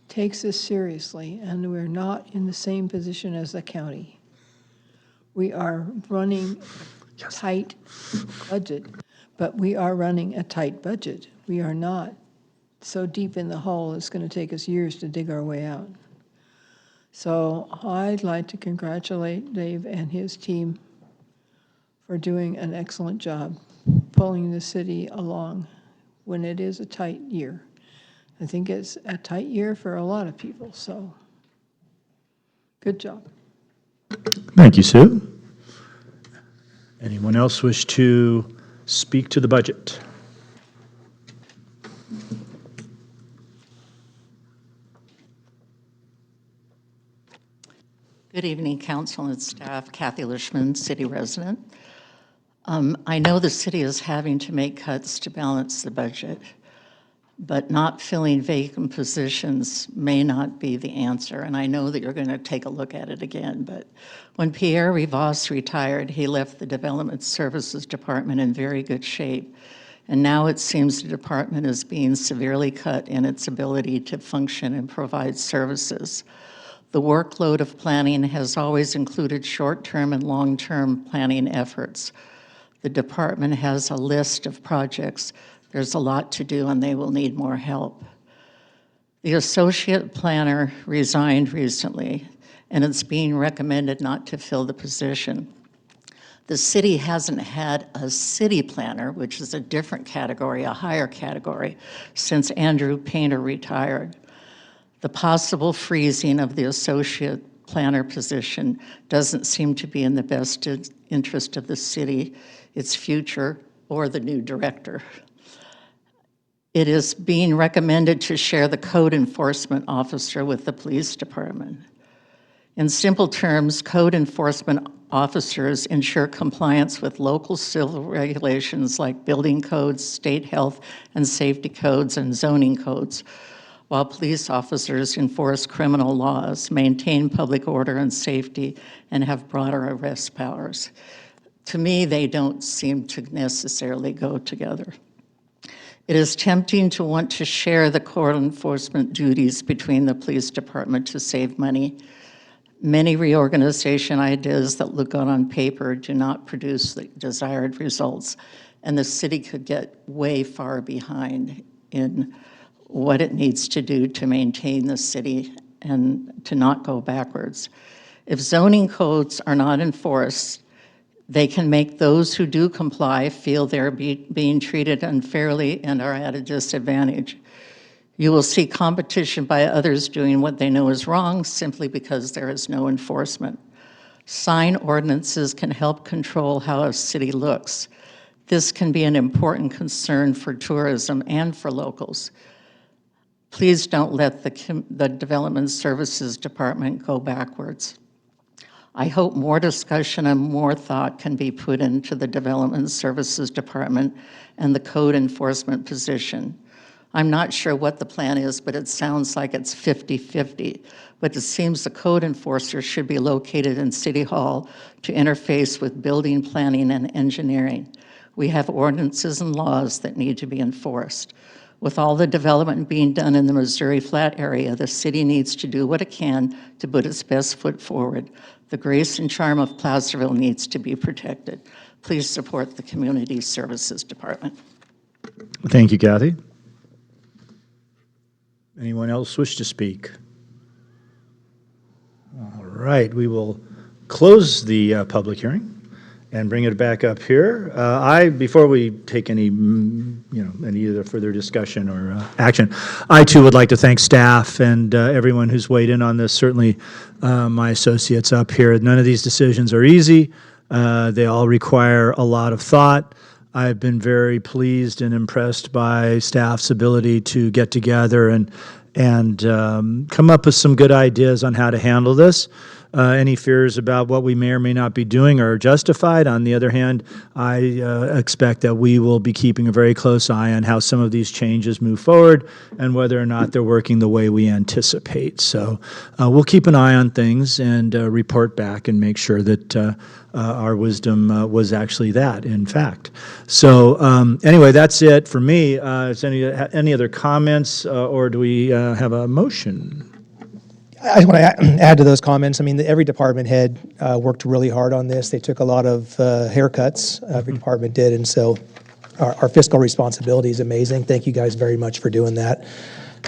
takes this seriously, and we're not in the same position as the county. We are running a tight budget, but we are running a tight budget. We are not so deep in the hole, it's going to take us years to dig our way out. So I'd like to congratulate Dave and his team for doing an excellent job pulling the city along when it is a tight year. I think it's a tight year for a lot of people, so good job. Thank you, Sue. Anyone else wish to speak to the budget? Good evening, council and staff. Kathy Lishman, city resident. I know the city is having to make cuts to balance the budget, but not filling vacant positions may not be the answer. And I know that you're going to take a look at it again, but when Pierre Rivas retired, he left the Development Services Department in very good shape. And now it seems the department is being severely cut in its ability to function and provide services. The workload of planning has always included short-term and long-term planning efforts. The department has a list of projects. There's a lot to do, and they will need more help. The associate planner resigned recently, and it's being recommended not to fill the position. The city hasn't had a city planner, which is a different category, a higher category, since Andrew Painter retired. The possible freezing of the associate planner position doesn't seem to be in the best interest of the city, its future, or the new director. It is being recommended to share the code enforcement officer with the police department. In simple terms, code enforcement officers ensure compliance with local civil regulations like building codes, state health and safety codes, and zoning codes, while police officers enforce criminal laws, maintain public order and safety, and have broader arrest powers. To me, they don't seem to necessarily go together. It is tempting to want to share the code enforcement duties between the police department to save money. Many reorganization ideas that look good on paper do not produce the desired results, and the city could get way far behind in what it needs to do to maintain the city and to not go backwards. If zoning codes are not enforced, they can make those who do comply feel they're being treated unfairly and are at a disadvantage. You will see competition by others doing what they know is wrong simply because there is no enforcement. Sign ordinances can help control how a city looks. This can be an important concern for tourism and for locals. Please don't let the Development Services Department go backwards. I hope more discussion and more thought can be put into the Development Services Department and the code enforcement position. I'm not sure what the plan is, but it sounds like it's 50-50. But it seems the code enforcer should be located in City Hall to interface with building, planning, and engineering. We have ordinances and laws that need to be enforced. With all the development being done in the Missouri Flat area, the city needs to do what it can to put its best foot forward. The grace and charm of Placerville needs to be protected. Please support the Community Services Department. Thank you, Kathy. Anyone else wish to speak? All right, we will close the public hearing and bring it back up here. Before we take any other further discussion or action, I too would like to thank staff and everyone who's weighed in on this. Certainly, my associates up here. None of these decisions are easy. They all require a lot of thought. I've been very pleased and impressed by staff's ability to get together and come up with some good ideas on how to handle this. Any fears about what we may or may not be doing are justified. On the other hand, I expect that we will be keeping a very close eye on how some of these changes move forward and whether or not they're working the way we anticipate. So we'll keep an eye on things and report back and make sure that our wisdom was actually that, in fact. So anyway, that's it for me. Is any other comments or do we have a motion? I just want to add to those comments. I mean, every department head worked really hard on this. They took a lot of haircuts, every department did, and so our fiscal responsibility is amazing. Thank you guys very much for doing that.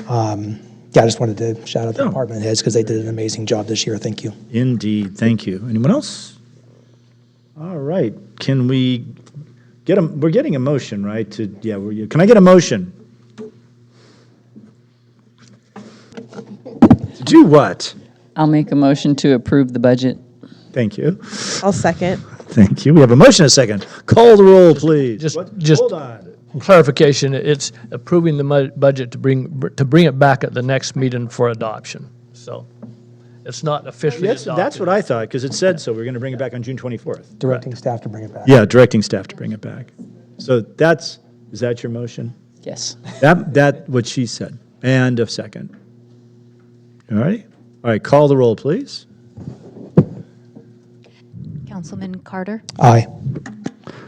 Yeah, I just wanted to shout out the department heads because they did an amazing job this year. Thank you. Indeed, thank you. Anyone else? All right, can we get we're getting a motion, right? Can I get a motion? To do what? I'll make a motion to approve the budget. Thank you. I'll second. Thank you. We have a motion and a second. Call the roll, please. Just Hold on. clarification, it's approving the budget to bring it back at the next meeting for adoption. So it's not officially adopted. That's what I thought, because it said so. We're going to bring it back on June 24th. Directing staff to bring it back. Yeah, directing staff to bring it back. So is that your motion? Yes. That what she said. And a second. All right. All right, call the roll, please. Councilman Carter? Aye.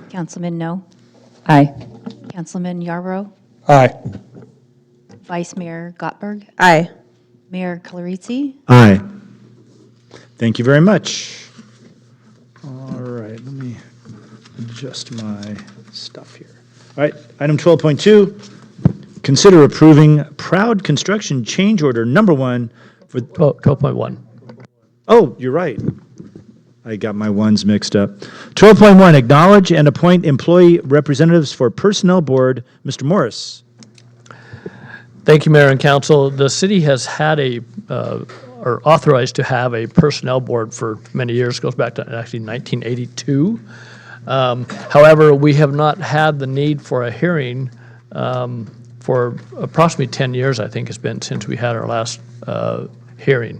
Councilman No? Aye. Councilman Yarborough? Aye. Vice Mayor Gottberg? Aye. Mayor Clarizzi? Aye. Thank you very much. All right, let me adjust my stuff here. All right, item 12.2, consider approving Proud Construction change order number 1 for 12.1. Oh, you're right. I got my ones mixed up. 12.1, acknowledge and appoint employee representatives for Personnel Board. Mr. Morris. Thank you, Mayor and Council. The city has had or authorized to have a personnel board for many years, goes back to actually 1982. However, we have not had the need for a hearing for approximately 10 years, I think it's been since we had our last hearing,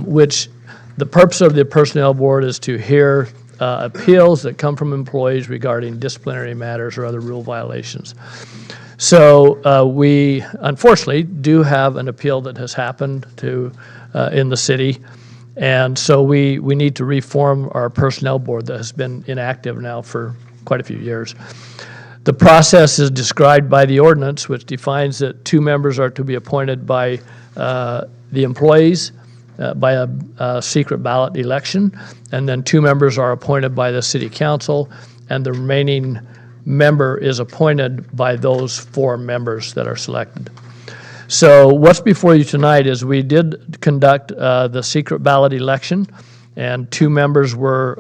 which the purpose of the personnel board is to hear appeals that come from employees regarding disciplinary matters or other rule violations. So we unfortunately do have an appeal that has happened in the city, and so we need to reform our personnel board that has been inactive now for quite a few years. The process is described by the ordinance, which defines that 2 members are to be appointed by the employees by a secret ballot election, and then 2 members are appointed by the city council, and the remaining member is appointed by those 4 members that are selected. So what's before you tonight is we did conduct the secret ballot election, and 2 members were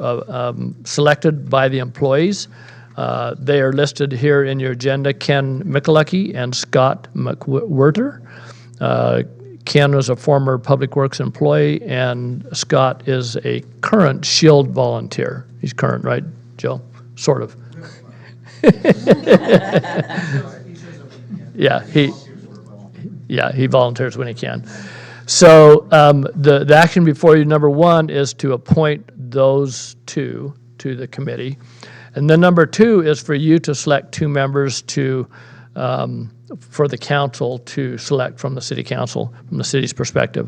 selected by the employees. They are listed here in your agenda, Ken Michalewski and Scott McWhirter. Ken was a former Public Works employee, and Scott is a current SHIELD volunteer. He's current, right, Joe? Sort of. Yeah, he volunteers when he can. So the action before you, number 1, is to appoint those 2 to the committee. And then number 2 is for you to select 2 members for the council to select from the city council, from the city's perspective.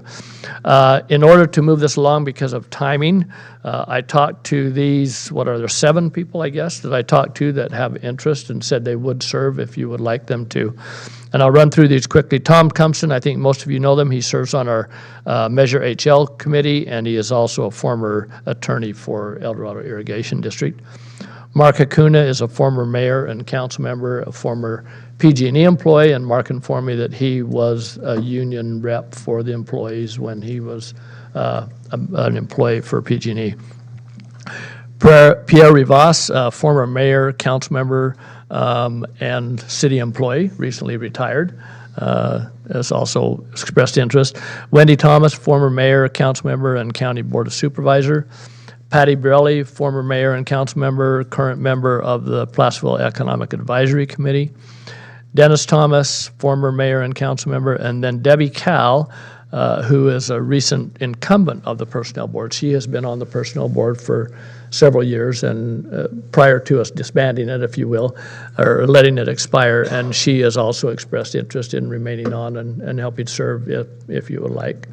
In order to move this along because of timing, I talked to these, what are there, 7 people, I guess, that I talked to that have interest and said they would serve if you would like them to. And I'll run through these quickly. Tom Cumpson, I think most of you know them. He serves on our Measure HL committee, and he is also a former attorney for El Dorado Irrigation District. Mark Acuna is a former mayor and council member, a former PG&E employee, and Mark informed me that he was a union rep for the employees when he was an employee for PG&E. Pierre Rivas, former mayor, council member, and city employee, recently retired, has also expressed interest. Wendy Thomas, former mayor, council member, and county board of supervisor. Patty Borelli, former mayor and council member, current member of the Placerville Economic Advisory Committee. Dennis Thomas, former mayor and council member, and then Debbie Cal, who is a recent incumbent of the Personnel Board. She has been on the Personnel Board for several years, and prior to us disbanding it, if you will, or letting it expire, and she has also expressed interest in remaining on and helping serve if you would like.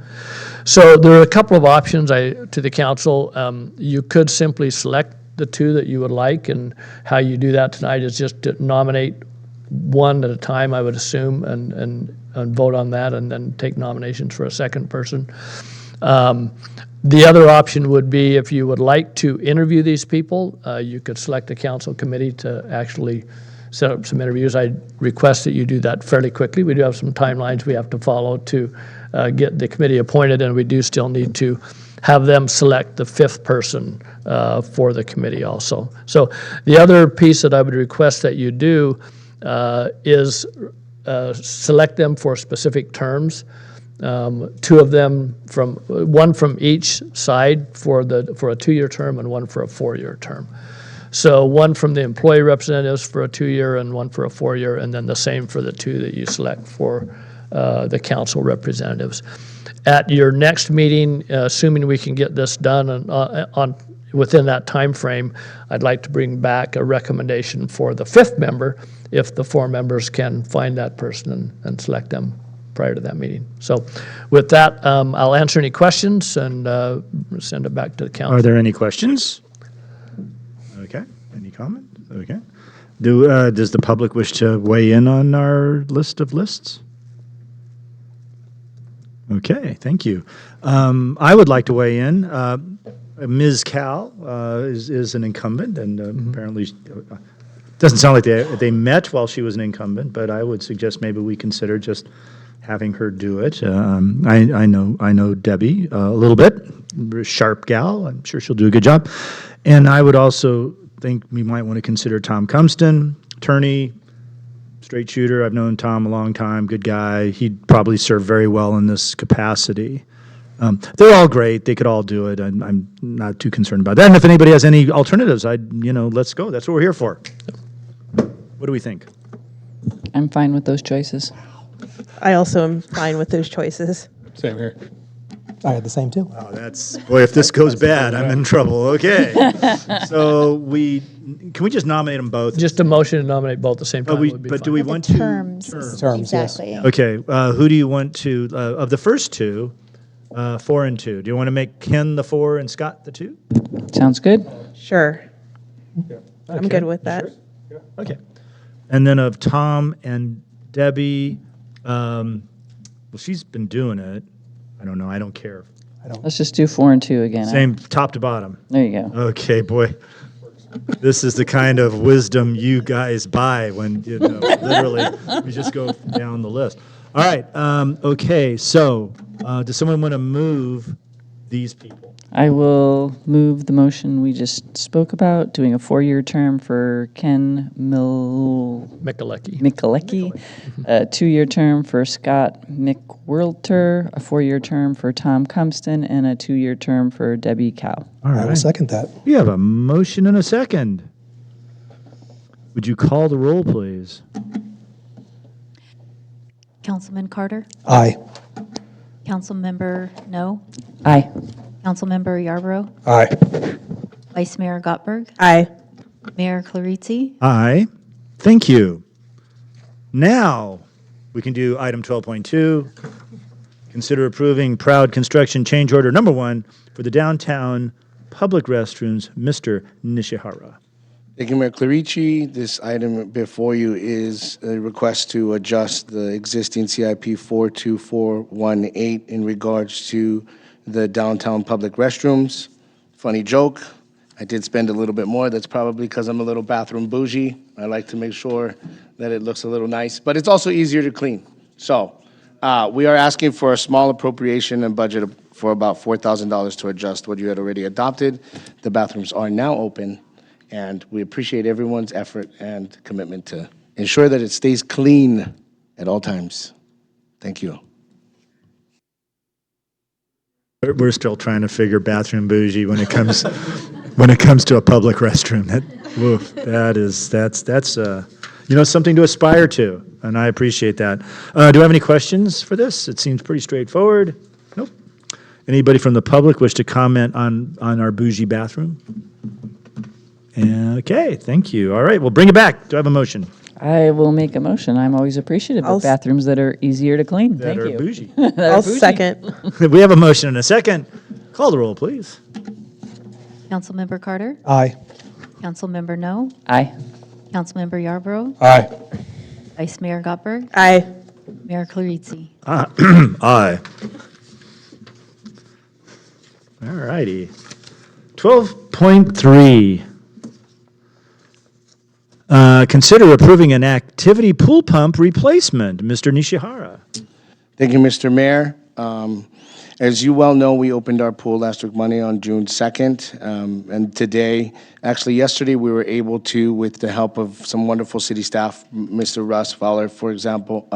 So there are a couple of options to the council. You could simply select the 2 that you would like, and how you do that tonight is just to nominate 1 at a time, I would assume, and and vote on that and then take nominations for a second person. The other option would be if you would like to interview these people, you could select a council committee to actually set up some interviews. I request that you do that fairly quickly. We do have some timelines we have to follow to get the committee appointed, and we do still need to have them select the fifth person for the committee also. So the other piece that I would request that you do is select them for specific terms. Two of them one from each side for a 2-year term and one for a 4-year term. So one from the employee representatives for a 2-year and one for a 4-year, and then the same for the two that you select for the council representatives. At your next meeting, assuming we can get this done within that time frame, I'd like to bring back a recommendation for the fifth member if the 4 members can find that person and select them prior to that meeting. So with that, I'll answer any questions and send it back to the council. Are there any questions? Okay. Any comment? Okay. Does the public wish to weigh in on our list of lists? Okay, thank you. I would like to weigh in. Ms. Cal is an incumbent, and apparently doesn't sound like they met while she was an incumbent, but I would suggest maybe we consider just having her do it. I know Debbie a little bit, sharp gal. I'm sure she'll do a good job. And I would also think we might want to consider Tom Cumston, attorney, straight shooter. I've known Tom a long time, good guy. He'd probably serve very well in this capacity. They're all great. They could all do it. I'm not too concerned about that. And if anybody has any alternatives, let's go. That's what we're here for. What do we think? I'm fine with those choices. I also am fine with those choices. Same here. I had the same too. Oh, boy, if this goes bad, I'm in trouble. Okay. So can we just nominate them both? Just a motion to nominate both at the same time would be fine. Do we want to? Terms. Terms, yes. Exactly. Okay, who do you want to, of the first two, 4 and 2, do you want to make Ken the 4 and Scott the 2? Sounds good. Sure. I'm Okay. good with that. Okay. And then of Tom and Debbie, well, she's been doing it. I don't know, I don't care. Let's just do 4 and 2 again. Same top to bottom. There you go. Okay, boy. This is the kind of wisdom you guys buy when, literally, we just go down the list. All right, okay, so does someone want to move these people? I will move the motion we just spoke about, doing a 4-year term for Ken Michalecki. a 2-year term for Scott McWhirter, a 4-year term for Tom Cumston, and a 2-year term for Debbie Cow. All I will right. second that. We have a motion and a second. Would you call the roll, please? Councilman Carter? Aye. Councilmember No? Aye. Councilmember Yarborough? Aye. Vice Mayor Gottberg? Aye. Mayor Clarizzi? Aye. Thank you. Now, we can do item 12.2. Consider approving Proud Construction Change Order Number 1 for the downtown public restrooms, Mr. Nishihara. Thank you, Mayor Clarici. This item before you is a request to adjust the existing CIP 42418 in regards to the downtown public restrooms. Funny joke, I did spend a little bit more. That's probably because I'm a little bathroom bougie. I like to make sure that it looks a little nice, but it's also easier to clean. So we are asking for a small appropriation and budget for about $4,000 to adjust what you had already adopted. The bathrooms are now open, and we appreciate everyone's effort and commitment to ensure that it stays clean at all times. Thank you. We're still trying to figure bathroom bougie when it comes to a public restroom. That's something to aspire to, and I appreciate that. Do I have any questions for this? It seems pretty straightforward. Nope. Anybody from the public wish to comment on our bougie bathroom? Okay, thank you. All right, we'll bring it back. Do I have a motion? I will make a motion. I'm always appreciative of bathrooms that are easier to clean. That Thank are you. bougie. I'll second. We have a motion and a second. Call the roll, please. Councilmember Carter? Aye. Councilmember No? Aye. Councilmember Yarborough? Aye. Vice Mayor Gottberg? Aye. Mayor Clarizzi. Aye. All righty. 12.3. Consider approving an activity pool pump replacement. Mr. Nishihara. Thank you, Mr. Mayor. As you well know, we opened our pool last week Monday on June 2nd. And today, actually yesterday, we were able to, with the help of some wonderful city staff, Mr. Russ Fowler, for example,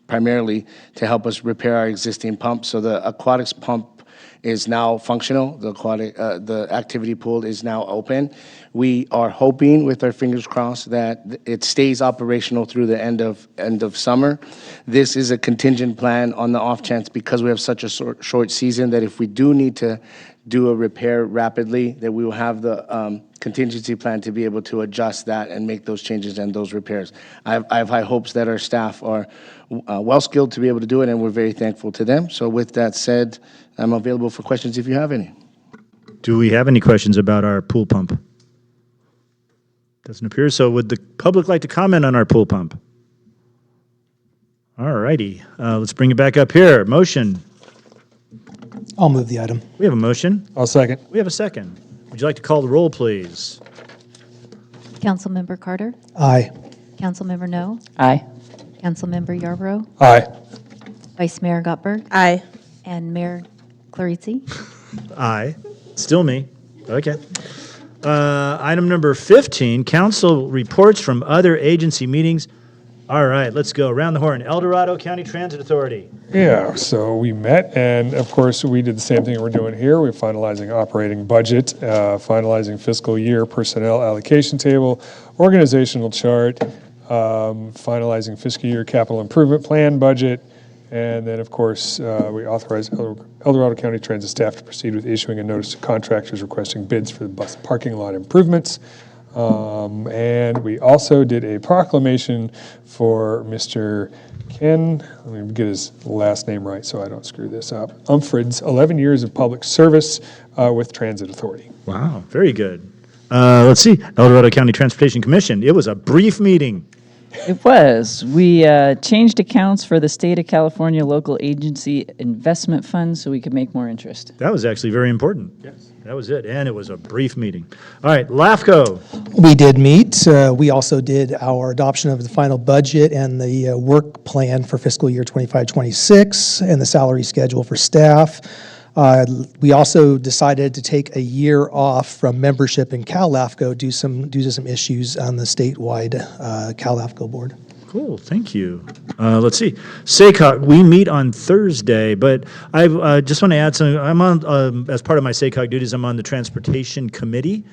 primarily to help us repair our existing pump. So the aquatics pump is now functional. The activity pool is now open. We are hoping, with our fingers crossed, that it stays operational through the end of summer. This is a contingent plan on the off chance, because we have such a short season, that if we do need to do a repair rapidly, that we will have the contingency plan to be able to adjust that and make those changes and those repairs. I have high hopes that our staff are well skilled to be able to do it, and we're very thankful to them. So with that said, I'm available for questions if you have any. Do we have any questions about our pool pump? Doesn't appear so. Would the public like to comment on our pool pump? All righty. Let's bring it back up here. Motion. I'll move the item. We have a motion. I'll second. We have a second. Would you like to call the roll, please? Councilmember Carter? Aye. Councilmember No? Aye. Councilmember Yarborough? Aye. Vice Mayor Gottberg? Aye. And Mayor Clarizzi? Aye. Still me. Okay. Item number 15, council reports from other agency meetings. All right, let's go around the horn. El Dorado County Transit Authority. Yeah, so we met, and of course, we did the same thing we're doing here. We're finalizing operating budget, finalizing fiscal year personnel allocation table, organizational chart, finalizing fiscal year capital improvement plan budget, and then, of course, we authorized El Dorado County Transit staff to proceed with issuing a notice to contractors requesting bids for the bus parking lot improvements. And we also did a proclamation for Mr. Ken, let me get his last name right so I don't screw this up, Umfred's 11 years of public service with Transit Authority. Wow, very good. Let's see, El Dorado County Transportation Commission. It was a brief meeting. It was. We changed accounts for the State of California Local Agency Investment Fund so we could make more interest. That was actually very important. Yes. That was it, and it was a brief meeting. All right, LAFCO. We did meet. We also did our adoption of the final budget and the work plan for fiscal year 25-26 and the salary schedule for staff. We also decided to take a year off from membership in CalLAFCO due to some issues on the statewide CalLAFCO board. Cool, thank you. Let's see, SACOG, we meet on Thursday, but I just want to add something. I'm on, as part of my SACOG duties, I'm on the Transportation Committee,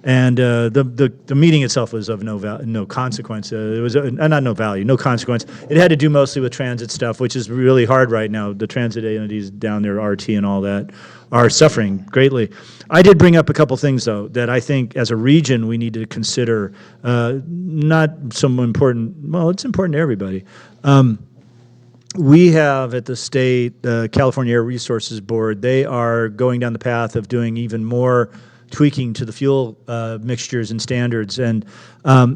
and the meeting itself was of no consequence. It was not no value, no consequence. It had to do mostly with transit stuff, which is really hard right now. The transit entities down there, RT and all that, are suffering greatly. I did bring up a couple things, though, that I think as a region we need to consider. Not some important, well, it's important to everybody. We have at the state, the California Air Resources Board, they are going down the path of doing even more tweaking to the fuel mixtures and standards. And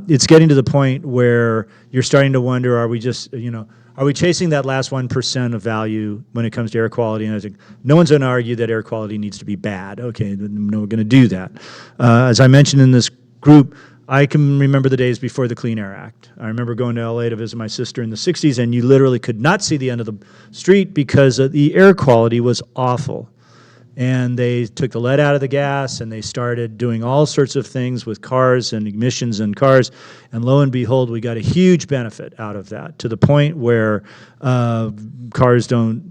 it's getting to the point where you're starting to wonder, are we just, are we chasing that last 1% of value when it comes to air quality? And I think no one's going to argue that air quality needs to be bad. Okay, no, we're going to do that. As I mentioned in this group, I can remember the days before the Clean Air Act. I remember going to LA to visit my sister in the 60s, and you literally could not see the end of the street because the air quality was awful. And they took the lead out of the gas, and they started doing all sorts of things with cars and emissions in cars. And lo and behold, we got a huge benefit out of that, to the point where cars don't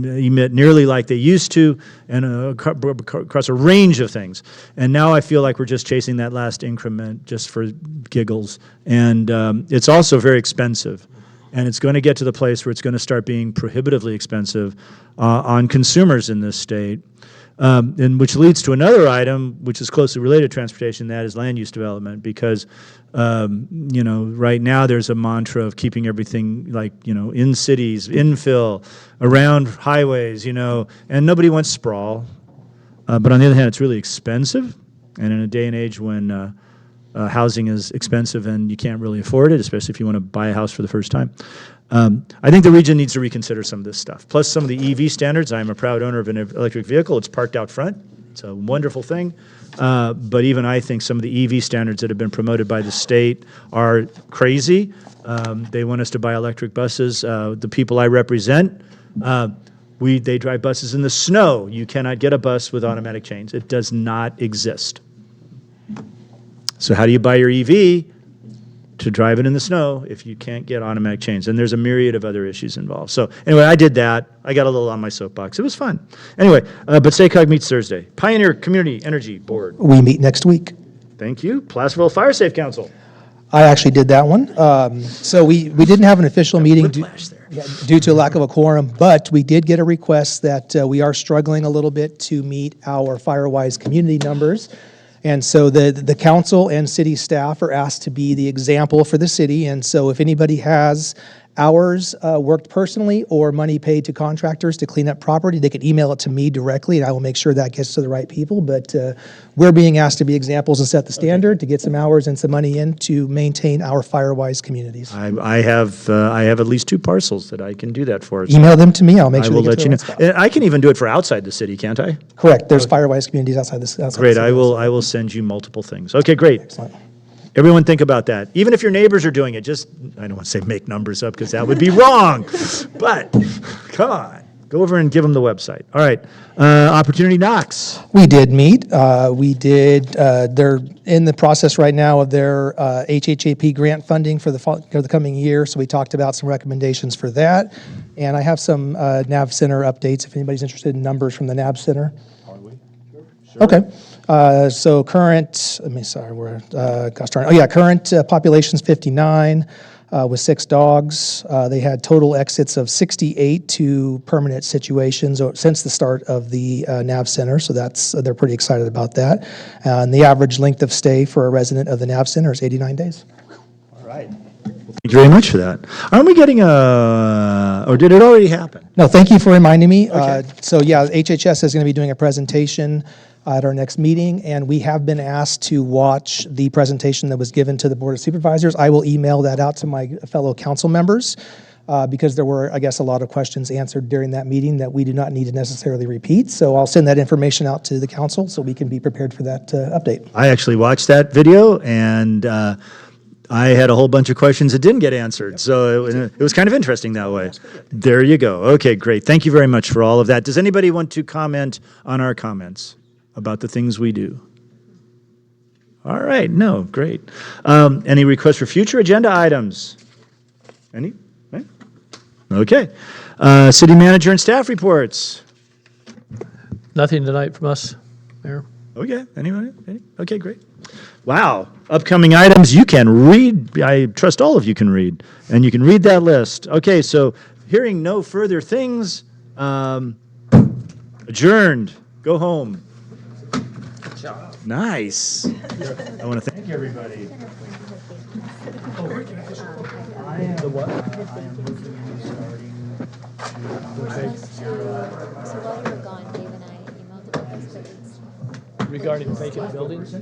emit nearly like they used to, and across a range of things. And now I feel like we're just chasing that last increment just for giggles. And it's also very expensive. And it's going to get to the place where it's going to start being prohibitively expensive on consumers in this state, and which leads to another item which is closely related to transportation, that is land use development, because right now there's a mantra of keeping everything in cities, infill, around highways, and nobody wants sprawl. But on the other hand, it's really expensive, and in a day and age when housing is expensive and you can't really afford it, especially if you want to buy a house for the first time. I think the region needs to reconsider some of this stuff. Plus some of the EV standards. I'm a proud owner of an electric vehicle. It's parked out front. It's a wonderful thing. But even I think some of the EV standards that have been promoted by the state are crazy. They want us to buy electric buses. The people I represent, they drive buses in the snow. You cannot get a bus with automatic chains. It does not exist. So how do you buy your EV to drive it in the snow if you can't get automatic chains? And there's a myriad of other issues involved. So anyway, I did that. I got a little on my soapbox. It was fun. Anyway, but SACOG meets Thursday. Pioneer Community Energy Board. We meet next week. Thank you. Placerville Fire Safe Council. I actually did that one. So we didn't have an official meeting due to a lack of a quorum, but we did get a request that we are struggling a little bit to meet our FireWise community numbers. And so the council and city staff are asked to be the example for the city. And so if anybody has hours worked personally or money paid to contractors to clean up property, they can email it to me directly, and I will make sure that gets to the right people. But we're being asked to be examples and set the standard to get some hours and some money in to maintain our FireWise communities. I have at least 2 parcels that I can do that for. Email them to me. I'll make sure I will they get let to you the know. right spot. I can even do it for outside the city, can't I? Correct. There's FireWise communities outside this. Great. I will send you multiple things. Okay, great. Excellent. Everyone think about that. Even if your neighbors are doing it, just, I don't want to say make numbers up because that would be wrong, but come on, go over and give them the website. All right, Opportunity Knox. We did meet. They're in the process right now of their HHAP grant funding for the coming year, so we talked about some recommendations for that. And I have some NAV Center updates if anybody's interested in numbers from the NAV Center. Sure. Okay. So current, current population's 59 with 6 dogs. They had total exits of 68 to permanent situations since the start of the NAV Center, so they're pretty excited about that. And the average length of stay for a resident of the NAV Center is 89 days. All right. Thank you very much for that. Aren't we getting or did it already happen? No, thank you for reminding me. Okay. So yeah, HHS is going to be doing a presentation at our next meeting, and we have been asked to watch the presentation that was given to the Board of Supervisors. I will email that out to my fellow council members because there were, I guess, a lot of questions answered during that meeting that we do not need to necessarily repeat. So I'll send that information out to the council so we can be prepared for that update. I actually watched that video, and I had a whole bunch of questions that didn't get answered. So it was kind of interesting that way. There you go. Okay, great. Thank you very much for all of that. Does anybody want to comment on our comments about the things we do? All right, no, great. Any requests for future agenda items? Any? Okay. City manager and staff reports. Nothing tonight from us, Mayor. Okay, anybody? Okay, great. Wow, upcoming items you can read. I trust all of you can read, and you can read that list. Okay, so hearing no further things, adjourned. Go home. Nice. I want to thank everybody. Regarding vacant buildings?